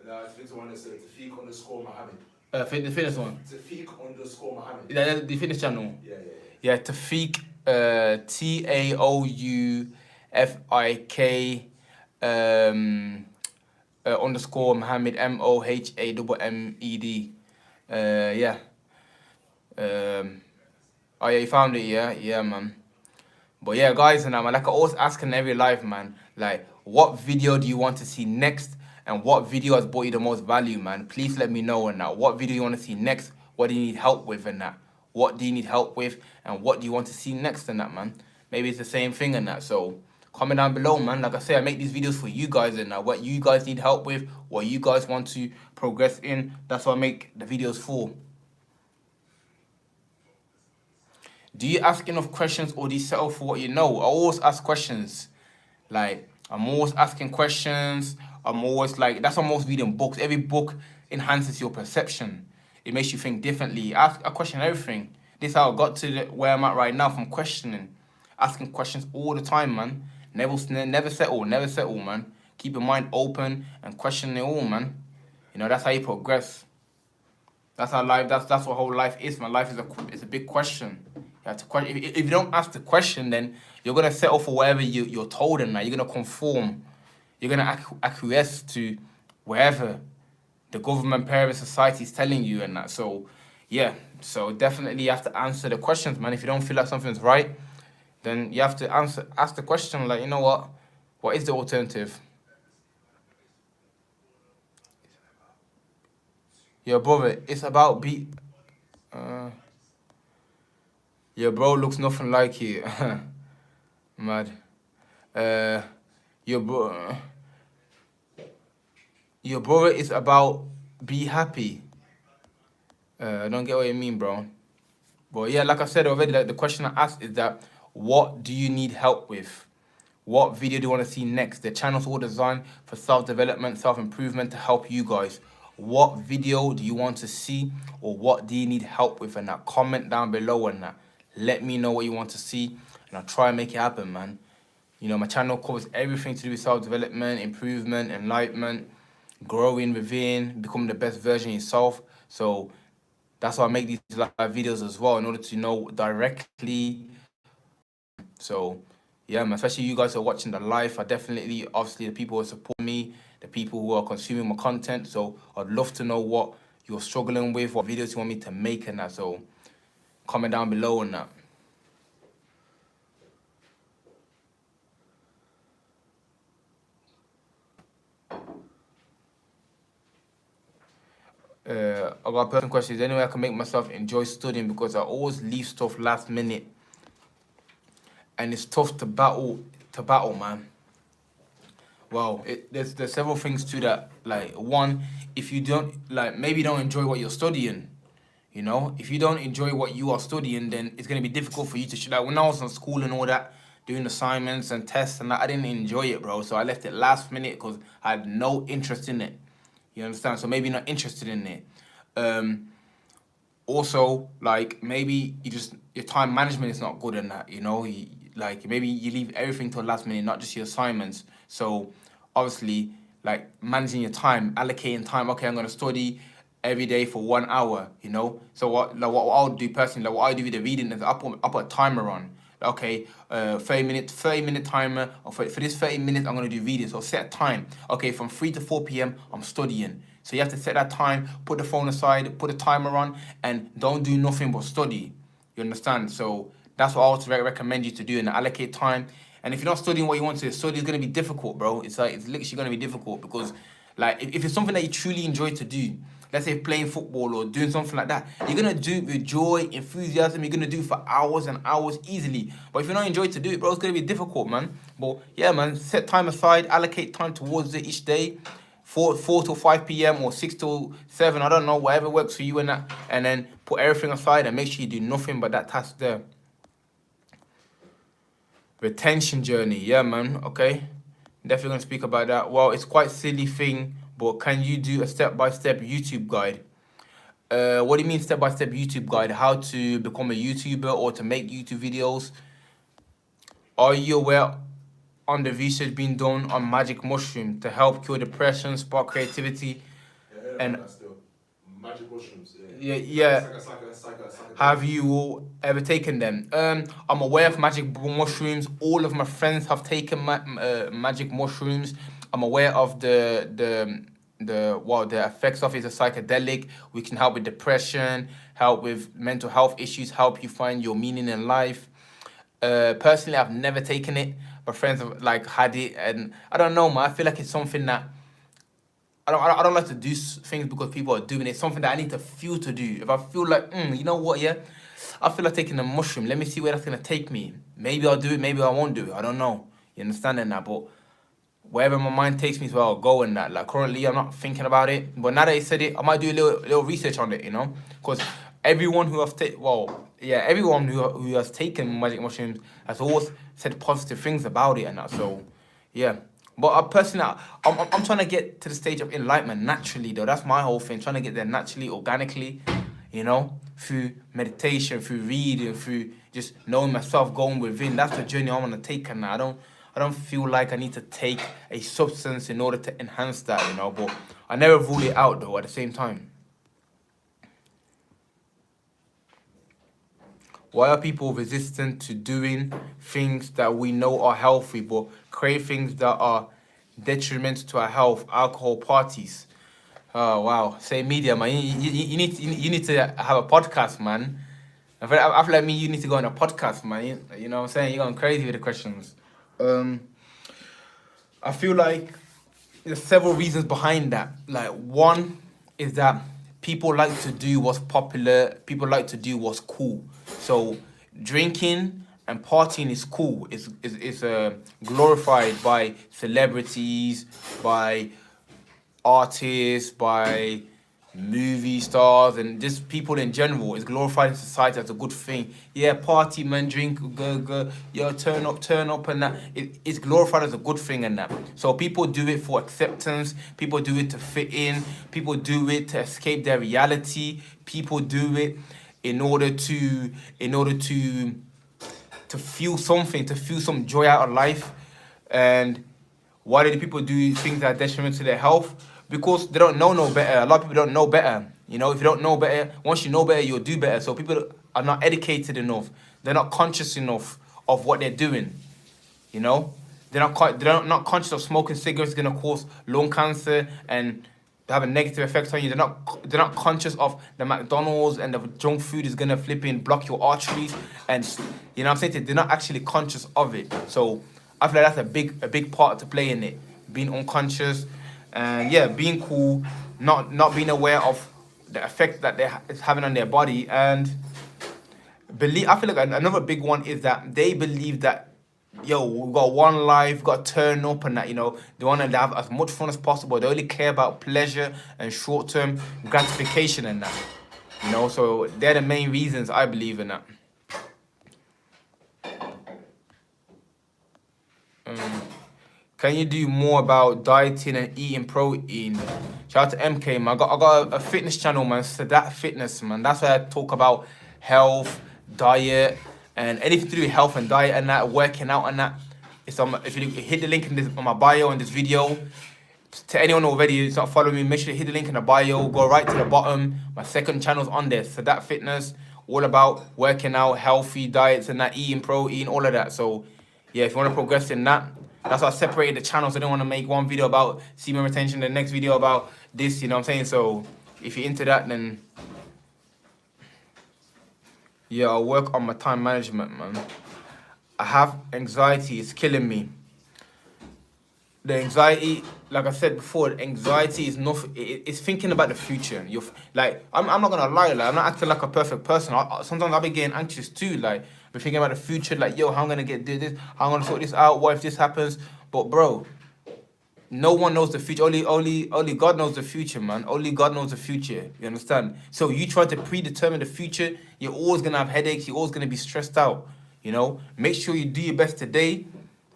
No, I think the one is Tafiq_Muhammad. The fitness one. Tafiq_Muhammad. The fitness channel. Yeah, Tafiq, TAOUFIK _Muhammad, MOHAMMED. Yeah. Oh yeah, you found it. Yeah, yeah, man. But yeah, guys, and I'm like I always ask in every live, man. Like, what video do you want to see next, and what video has brought you the most value, man? Please let me know on that. What video you want to see next? What do you need help with, and that? What do you need help with, and what do you want to see next, in that, man? Maybe it's the same thing, and that. So comment down below, man. Like I say, I make these videos for you guys, and what you guys need help with, what you guys want to progress in. That's what I make the videos for. Do you ask enough questions, or do you settle for what you know? I always ask questions. Like, I'm always asking questions. I'm always like, that's what I'm always reading books. Every book enhances your perception. It makes you think differently. I question everything. This is how I got to where I'm at right now from questioning. Asking questions all the time, man. Never settle, man. Keep your mind open and question it all, man. You know, that's how you progress. That's how life. That's what whole life is. My life is a big question. You have to question. If you don't ask the question, then you're gonna settle for whatever you're told, and that you're gonna conform. You're gonna acquiesce to wherever the government, parents, society is telling you, and that. So, yeah. So definitely you have to answer the questions, man. If you don't feel like something's right, then you have to ask the question. Like, you know what? What is the alternative? Your brother, it's about your bro looks nothing like you. Mad. Uh, your bro, your brother is about be happy. I don't get what you mean, bro. But yeah, like I said already, like the question I asked is that what do you need help with? What video do you want to see next? The channel's all designed for self-development, self-improvement to help you guys. What video do you want to see, or what do you need help with? And that comment down below, and that let me know what you want to see, and I'll try and make it happen, man. You know, my channel covers everything to do with self-development, improvement, enlightenment, growing within, becoming the best version of yourself. So that's why I make these live videos as well, in order to know directly. So yeah, man, especially you guys who are watching the live, I definitely, obviously, the people who support me, the people who are consuming my content. So I'd love to know what you're struggling with, what videos you want me to make, and that. So comment down below on that. I got a person question. Is there any way I can make myself enjoy studying, because I always leave stuff last minute, and it's tough to battle, man. Well, there's several things to that. Like, one, if you don't, like, maybe you don't enjoy what you're studying. You know, if you don't enjoy what you are studying, then it's gonna be difficult for you to. Like, when I was in school and all that, doing assignments and tests and that, I didn't enjoy it, bro. So I left it last minute because I had no interest in it. You understand? So maybe you're not interested in it. Also, like, maybe your time management is not good in that. You know, like, maybe you leave everything till last minute, not just your assignments. So obviously, like, managing your time, allocating time. Okay, I'm gonna study every day for 1 hour. You know, so what I'll do personally, like what I do with the reading is I put a timer on. Okay, 30-minute timer. Or for this 30 minutes, I'm gonna do reading. So set a time. Okay, from 3 to 4 p.m. I'm studying. So you have to set that time, put the phone aside, put a timer on, and don't do nothing but study. You understand? So that's what I would recommend you to do, and allocate time. And if you're not studying what you want to study, it's gonna be difficult, bro. It's literally gonna be difficult, because like if it's something that you truly enjoy to do, let's say playing football or doing something like that, you're gonna do it with joy, enthusiasm. You're gonna do it for hours and hours easily. But if you don't enjoy to do it, bro, it's gonna be difficult, man. But yeah, man, set time aside, allocate time towards it each day. 4 till 5 p.m. or 6 till 7, I don't know, whatever works for you, and that, and then put everything aside and make sure you do nothing but that task there. Retention journey, yeah, man. Okay, definitely gonna speak about that. Well, it's quite silly thing, but can you do a step-by-step YouTube guide? What do you mean step-by-step YouTube guide? How to become a YouTuber or to make YouTube videos? Are you aware on the research being done on magic mushroom to help cure depression, spark creativity, and magic mushrooms? yeah. Have you ever taken them? I'm aware of magic mushrooms. All of my friends have taken magic mushrooms. I'm aware of the effects of it is a psychedelic. We can help with depression, help with mental health issues, help you find your meaning in life. Personally, I've never taken it, but friends have like had it, and I don't know, man. I feel like it's something that I don't like to do things because people are doing it. It's something that I need to feel to do. If I feel like, you know what, yeah, I feel like taking a mushroom. Let me see where that's gonna take me. Maybe I'll do it. Maybe I won't do it. I don't know. You understand that? But wherever my mind takes me, to, I'll go in that. Like currently, I'm not thinking about it. But now that he said it, I might do a little research on it. You know, because everyone who everyone who has taken magic mushrooms has always said positive things about it and that. So, yeah. But I personally, I'm trying to get to the stage of enlightenment naturally, though. That's my whole thing. Trying to get there naturally, organically, you know, through meditation, through reading, through just knowing myself, going within. That's the journey I want to take. And I don't feel like I need to take a substance in order to enhance that, you know. But I never rule it out, though. At the same time, why are people resistant to doing things that we know are healthy, but crave things that are detrimental to our health? Alcohol, parties. Oh wow! Say media, man. You need to have a podcast, man. I feel like you need to go on a podcast, man. You know what I'm saying? You're going crazy with the questions. I feel like there's several reasons behind that. Like one is that people like to do what's popular. People like to do what's cool. So drinking and partying is cool. It's glorified by celebrities, by artists, by movie stars, and just people in general. It's glorified in society as a good thing. Yeah, party, man, drink, go, yeah, turn up, and that. It's glorified as a good thing and that. So people do it for acceptance. People do it to fit in. People do it to escape their reality. People do it in order to feel something, to feel some joy out of life. And why do people do things that are detrimental to their health? Because they don't know no better. A lot of people don't know better. You know, if you don't know better, once you know better, you'll do better. So people are not educated enough. They're not conscious enough of what they're doing. You know, they're not conscious of smoking cigarettes is gonna cause lung cancer and have a negative effect on you. They're not conscious of the McDonald's and the junk food is gonna block your arteries, and you know what I'm saying? They're not actually conscious of it. So I feel like that's a big part to play in it. Being unconscious, and yeah, being cool, not being aware of the effect that it's having on their body, and I feel like another big one is that they believe that, yo, we've got one life, got to turn up and that, you know, they want to have as much fun as possible. They only care about pleasure and short-term gratification and that, you know. So they're the main reasons I believe in that. Can you do more about dieting and eating protein? Shout out to MK, man. I got a fitness channel, man. So that fitness, man. That's where I talk about health, diet, and anything to do with health and diet and that, working out and that. It's if you hit the link on my bio in this video. To anyone already who's not following me, make sure you hit the link in the bio. Go right to the bottom. My second channel's on there. So that fitness, all about working out, healthy diets and that, eating protein, all of that. So yeah, if you want to progress in that, that's why I separated the channels. I don't want to make one video about semen retention, the next video about this, you know what I'm saying? So if you're into that, then yeah, I'll work on my time management, man. I have anxiety, it's killing me. The anxiety, like I said before, anxiety is nothing. It's thinking about the future. You're like, I'm not gonna lie, like, I'm not acting like a perfect person. Sometimes I'll be getting anxious too, like, be thinking about the future, like, yo, how I'm gonna do this, how I'm gonna sort this out, what if this happens? But bro, no one knows the future. Only God knows the future, man. Only God knows the future. You understand? So you try to predetermine the future, you're always gonna have headaches. You're always gonna be stressed out. You know, make sure you do your best today.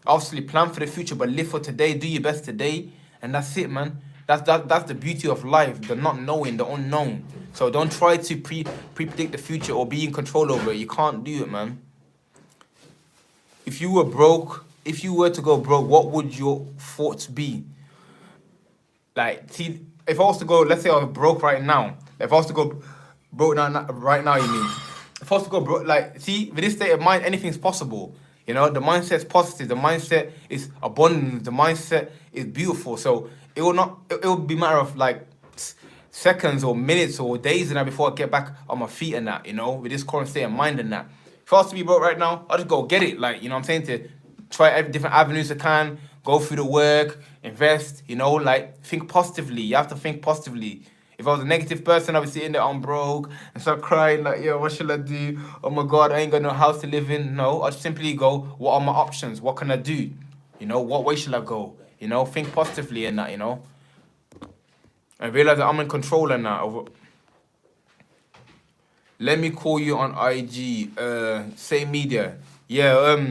Obviously, plan for the future, but live for today. Do your best today, and that's it, man. That's the beauty of life. The not knowing, the unknown. So don't try to predict the future or be in control over it. You can't do it, man. If you were to go broke, what would your thoughts be? Like, see, if I was to go, let's say I was broke right now. If I was to go broke right now, you mean? If I was to go broke, like, see, with this state of mind, anything's possible. You know, the mindset's positive. The mindset is abundant. The mindset is beautiful. So it will not. It will be a matter of like seconds or minutes or days and that before I get back on my feet and that. You know, with this current state of mind and that. If I was to be broke right now, I'll just go get it. Like, you know what I'm saying, to try every different avenues I can, go through the work, invest. You know, like think positively. You have to think positively. If I was a negative person, I'd be sitting there, I'm broke, and start crying like, yo, what should I do? Oh my God, I ain't got no house to live in. No, I'd simply go, what are my options? What can I do? You know, what way should I go? You know, think positively and that, you know. And realize that I'm in control and that. Let me call you on IG, same media. Yeah,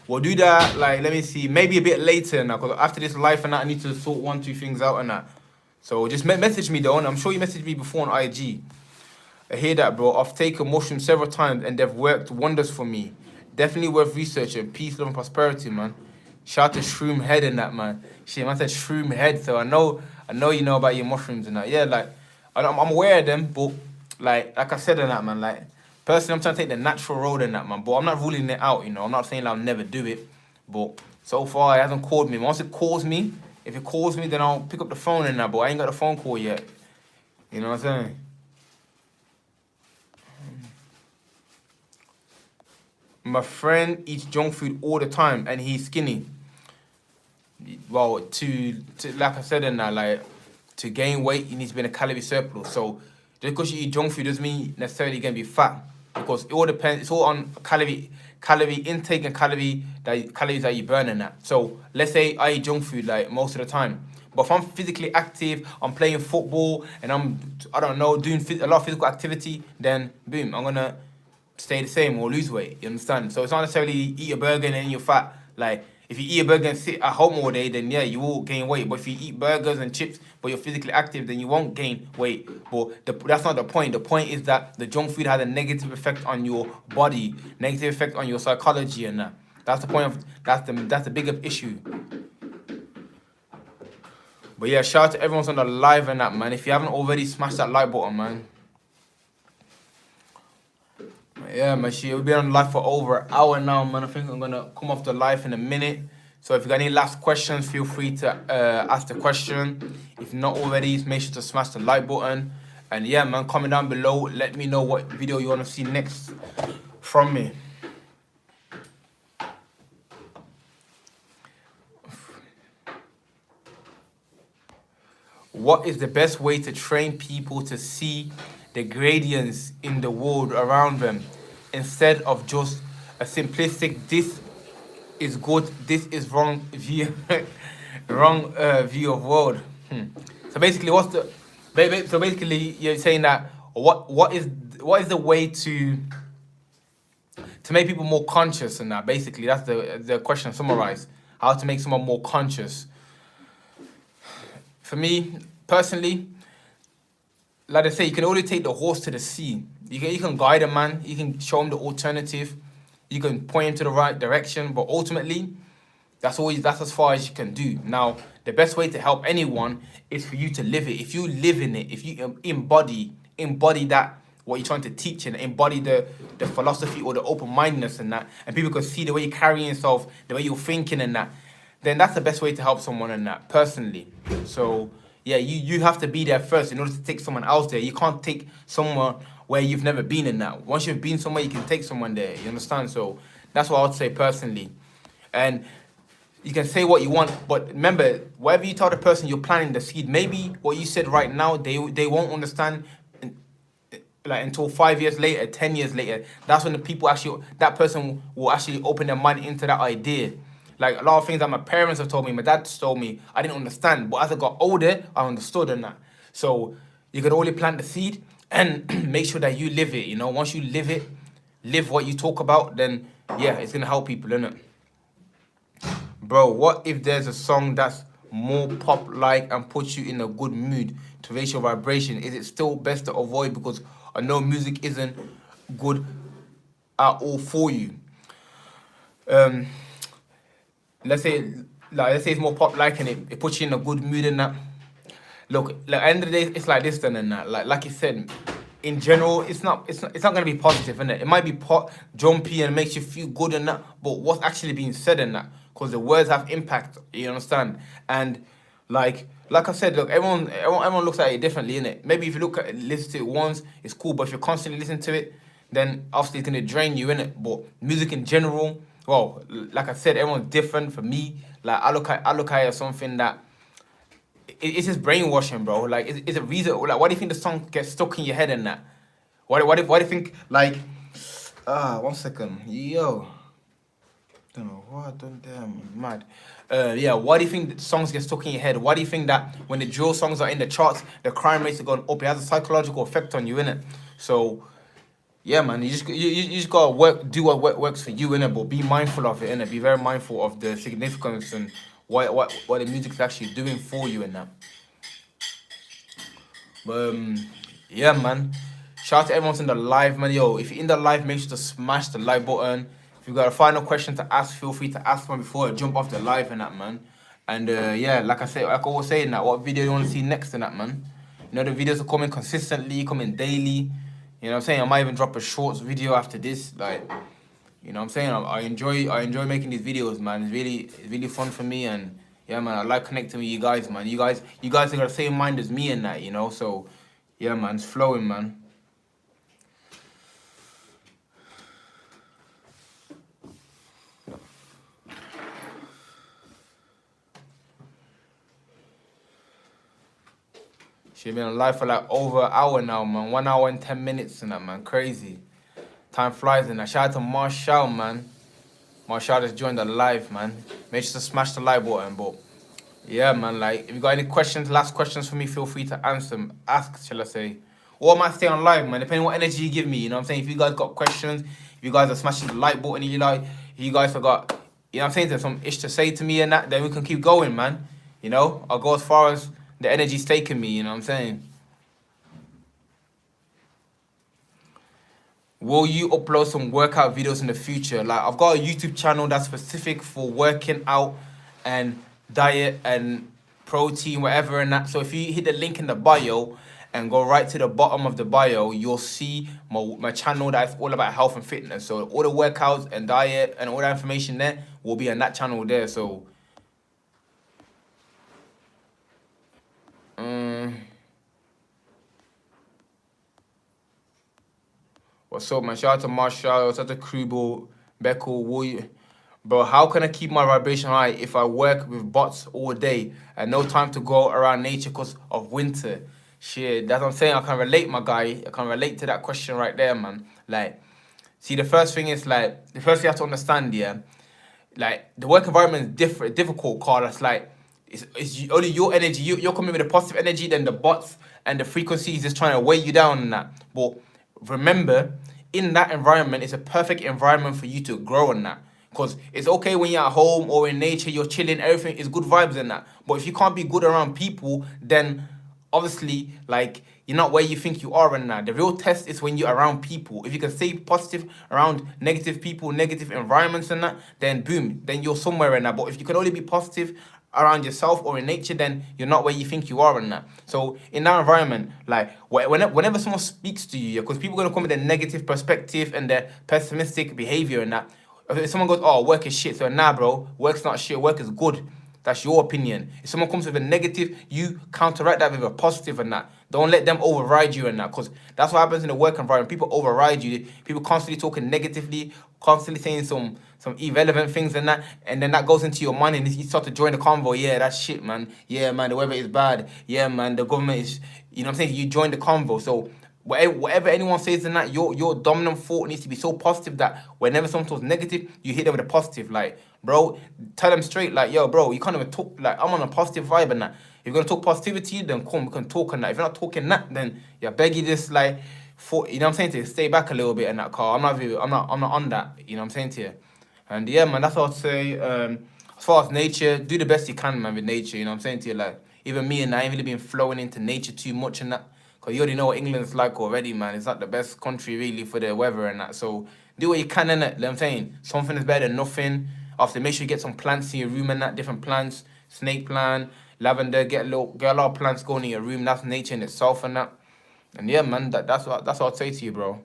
we'll do that, like, let me see, maybe a bit later now, because after this life and that, I need to sort 1, 2 things out and that. So just message me though, and I'm sure you messaged me before on IG. I hear that, bro. I've taken mushrooms several times and they've worked wonders for me. Definitely worth researching. Peace, love, and prosperity, man. Shout out to Shroom Head and that, man. Shit, man said Shroom Head, so I know you know about your mushrooms and that. Yeah, like, I'm aware of them, but like I said and that, man, like, personally, I'm trying to take the natural road and that, man, but I'm not ruling it out, you know. I'm not saying I'll never do it, but so far, it hasn't called me. Once it calls me, if it calls me, then I'll pick up the phone and that, but I ain't got a phone call yet. You know what I'm saying? My friend eats junk food all the time and he's skinny. Well, to like I said in that, like, to gain weight, you need to be in a calorie surplus. So just because you eat junk food doesn't mean necessarily you're gonna be fat, because it all depends. It's all on calorie intake and calories that you burn in that. So let's say I eat junk food like most of the time, but if I'm physically active, I'm playing football, and I don't know, doing a lot of physical activity, then boom, I'm gonna stay the same or lose weight. You understand? So it's not necessarily eat a burger and then you're fat. Like, if you eat a burger and sit at home all day, then yeah, you will gain weight. But if you eat burgers and chips, but you're physically active, then you won't gain weight. But that's not the point. The point is that the junk food has a negative effect on your body, negative effect on your psychology, and that. That's the point of that's the bigger issue. But yeah, shout out to everyone's on the live and that, man. If you haven't already, smash that like button, man. Yeah, man, we've been on live for over an hour now, man. I think I'm gonna come off the live in a minute. So if you got any last questions, feel free to ask the question. If not already, make sure to smash the like button. And yeah, man, comment down below. Let me know what video you want to see next from me. What is the best way to train people to see the gradients in the world around them, instead of just a simplistic "this is good, this is wrong" view, view of world? So basically, you're saying that what is the way to make people more conscious, and that basically that's the question summarized. How to make someone more conscious. For me personally, like I say, you can only take the horse to the sea. You can guide a man, you can show him the alternative, you can point him to the right direction, but ultimately, that's as far as you can do. Now, the best way to help anyone is for you to live it. If you live in it, if you embody that, what you're trying to teach, and embody the philosophy or the open-mindedness and that, and people can see the way you carry yourself, the way you're thinking and that, then that's the best way to help someone in that, personally. So yeah, you have to be there first in order to take someone else there. You can't take someone where you've never been in that. Once you've been somewhere, you can take someone there. You understand? So that's what I would say personally. And you can say what you want, but remember, whatever you tell the person, you're planting the seed. Maybe what you said right now, they won't understand like until 5 years later, 10 years later. That's when that person will actually open their mind into that idea. Like a lot of things that my parents have told me, my dad told me, I didn't understand. But as I got older, I understood and that. So you can only plant the seed and make sure that you live it. You know, once you live it, live what you talk about, then yeah, it's gonna help people, innit? Bro, what if there's a song that's more pop-like and puts you in a good mood to raise your vibration? Is it still best to avoid because I know music isn't good at all for you? Let's say it's more pop-like and it puts you in a good mood and that. Look, at the end of the day, it's like this then and that. Like you said, in general, it's not gonna be positive, innit? It might be jumpy and it makes you feel good and that, but what's actually being said in that? Because the words have impact, you understand? And like like I said, look, everyone looks at it differently, innit? Maybe if you listen to it once, it's cool, but if you're constantly listening to it, then obviously it's gonna drain you, innit? But music in general, well, like I said, everyone's different. For me, like I look at it as something that it's just brainwashing, bro. Like, it's a reason. Like, why do you think the song gets stuck in your head and that? Why do you think like? 1 second, yo. Don't know what. Don't damn mad. Yeah. Why do you think that songs get stuck in your head? Why do you think that when the drill songs are in the charts, the crime rates are going up? It has a psychological effect on you, innit? So yeah, man, you just gotta do what works for you, innit? But be mindful of it, innit? Be very mindful of the significance and what the music's actually doing for you and that. But yeah, man. Shout out to everyone's in the live, man. Yo, if you're in the live, make sure to smash the like button. If you got a final question to ask, feel free to ask one before I jump off the live and that, man. And yeah, like I said, like I was saying that, what video you want to see next in that, man? You know, the videos are coming consistently, coming daily. You know what I'm saying? I might even drop a shorts video after this. Like, you know what I'm saying? I enjoy making these videos, man. It's really fun for me, and yeah, man, I like connecting with you guys, man. You guys are got the same mind as me and that, you know. So yeah, man, it's flowing, man. She's been on live for like over an hour now, man. 1 hour and 10 minutes and that, man. Crazy. Time flies in that. Shout out to Marshall, man. Marshall just joined the live, man. Make sure to smash the like button, but yeah, man. Like, if you got any questions, last questions for me, feel free to answer them. Ask, shall I say? Or I might stay on live, man. Depending on what energy you give me, you know what I'm saying? If you guys got questions, if you guys are smashing the like button, you guys have got, you know what I'm saying, there's some ish to say to me and that, then we can keep going, man. You know, I'll go as far as the energy's taking me, you know what I'm saying? Will you upload some workout videos in the future? Like, I've got a YouTube channel that's specific for working out and diet and protein, whatever and that. So if you hit the link in the bio and go right to the bottom of the bio, you'll see my channel that's all about health and fitness. So all the workouts and diet and all that information there will be on that channel there. So what's up, man? Shout out to Marshall, shout out to Krubel, Beckel, Bro, how can I keep my vibration high if I work with bots all day and no time to go around nature because of winter? Shit, that's what I'm saying. I can relate, my guy. I can relate to that question right there, man. Like, see, the first thing you have to understand, yeah, like, the work environment is difficult, Carl. It's like, it's only your energy. You're coming with a positive energy, then the bots and the frequencies just trying to weigh you down and that. But remember, in that environment, it's a perfect environment for you to grow in that. Because it's okay when you're at home or in nature, you're chilling, everything is good vibes in that. But if you can't be good around people, then obviously, like, you're not where you think you are in that. The real test is when you're around people. If you can stay positive around negative people, negative environments and that, then boom, then you're somewhere in that. But if you can only be positive around yourself or in nature, then you're not where you think you are in that. So in that environment, like, whenever someone speaks to you, because people are going to come with a negative perspective and their pessimistic behavior and that, if someone goes, oh, work is shit, so nah, bro, work's not shit, work is good. That's your opinion. If someone comes with a negative, you counteract that with a positive and that. Don't let them override you and that, because that's what happens in the work environment. People override you. People constantly talking negatively, constantly saying some irrelevant things and that, and then that goes into your mind and you start to join the convo. Yeah, that's shit, man. Yeah, man, the weather is bad. Yeah, man, the government is, you know what I'm saying? You join the convo. So whatever anyone says in that, your dominant thought needs to be so positive that whenever someone talks negative, you hit them with a positive. Like, bro, tell them straight, like, yo, bro, you can't even talk, like, I'm on a positive vibe and that. If you're gonna talk positivity, then come, we can talk on that. If you're not talking that, then yeah, beg you just like, you know what I'm saying to you, stay back a little bit in that car. I'm not on that, you know what I'm saying to you. And yeah, man, that's what I'd say. As far as nature, do the best you can, man, with nature, you know what I'm saying to you. Like, even me and I ain't really been flowing into nature too much and that. Because you already know what England's like already, man. It's not the best country, really, for the weather and that. So, do what you can, innit? You know what I'm saying? Something is better than nothing. After, make sure you get some plants in your room and that. Different plants. Snake plant, lavender. Get a lot of plants going in your room. That's nature in itself and that. And yeah, man, that's what I'd say to you, bro.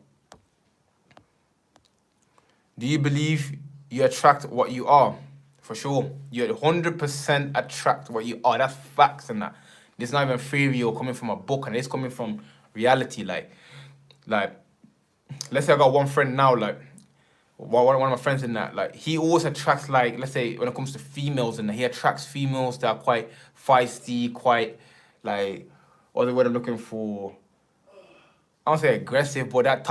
Do you believe you attract what you are? For sure. You 100% attract what you are. That's facts and that. This not even theory or coming from a book, and it's coming from reality. Like, let's say I got one friend now, like, one of my friends in that, like, he always attracts, like, let's say when it comes to females, and he attracts females that are quite feisty, quite, like, what's the word I'm looking for? I don't say aggressive, but that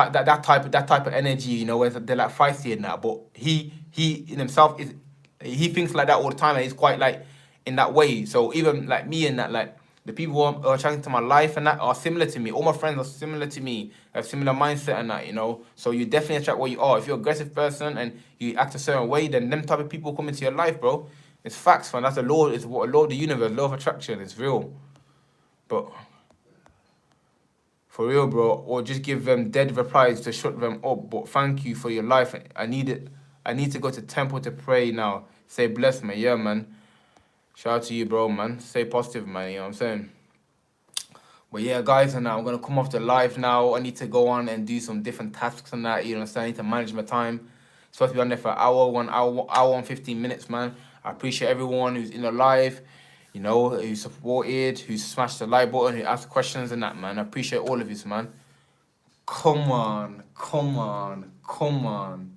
type of energy, you know, where they're like feisty and that. But he in himself is, he thinks like that all the time, and he's quite like in that way. So even like me and that, like the people who are attracted to my life and that are similar to me. All my friends are similar to me, have similar mindset and that, you know. So you definitely attract what you are. If you're an aggressive person and you act a certain way, then them type of people come into your life, bro. It's facts, man. That's the law. It's what a law of the universe, law of attraction. It's real, but. For real, bro. Or just give them dead replies to shut them up. But thank you for your life. I need it. I need to go to temple to pray now. Say bless me. Yeah, man. Shout out to you, bro, man. Stay positive, man. You know what I'm saying? But yeah, guys, and I'm going to come off the live now. I need to go on and do some different tasks and that. You know what I'm saying? I need to manage my time. Supposed to be on there for an hour, 1 hour and 15 minutes, man. I appreciate everyone who's in the live. You know, who supported, who smashed the like button, who asked questions and that, man. I appreciate all of you, man. Come on, come on, come on.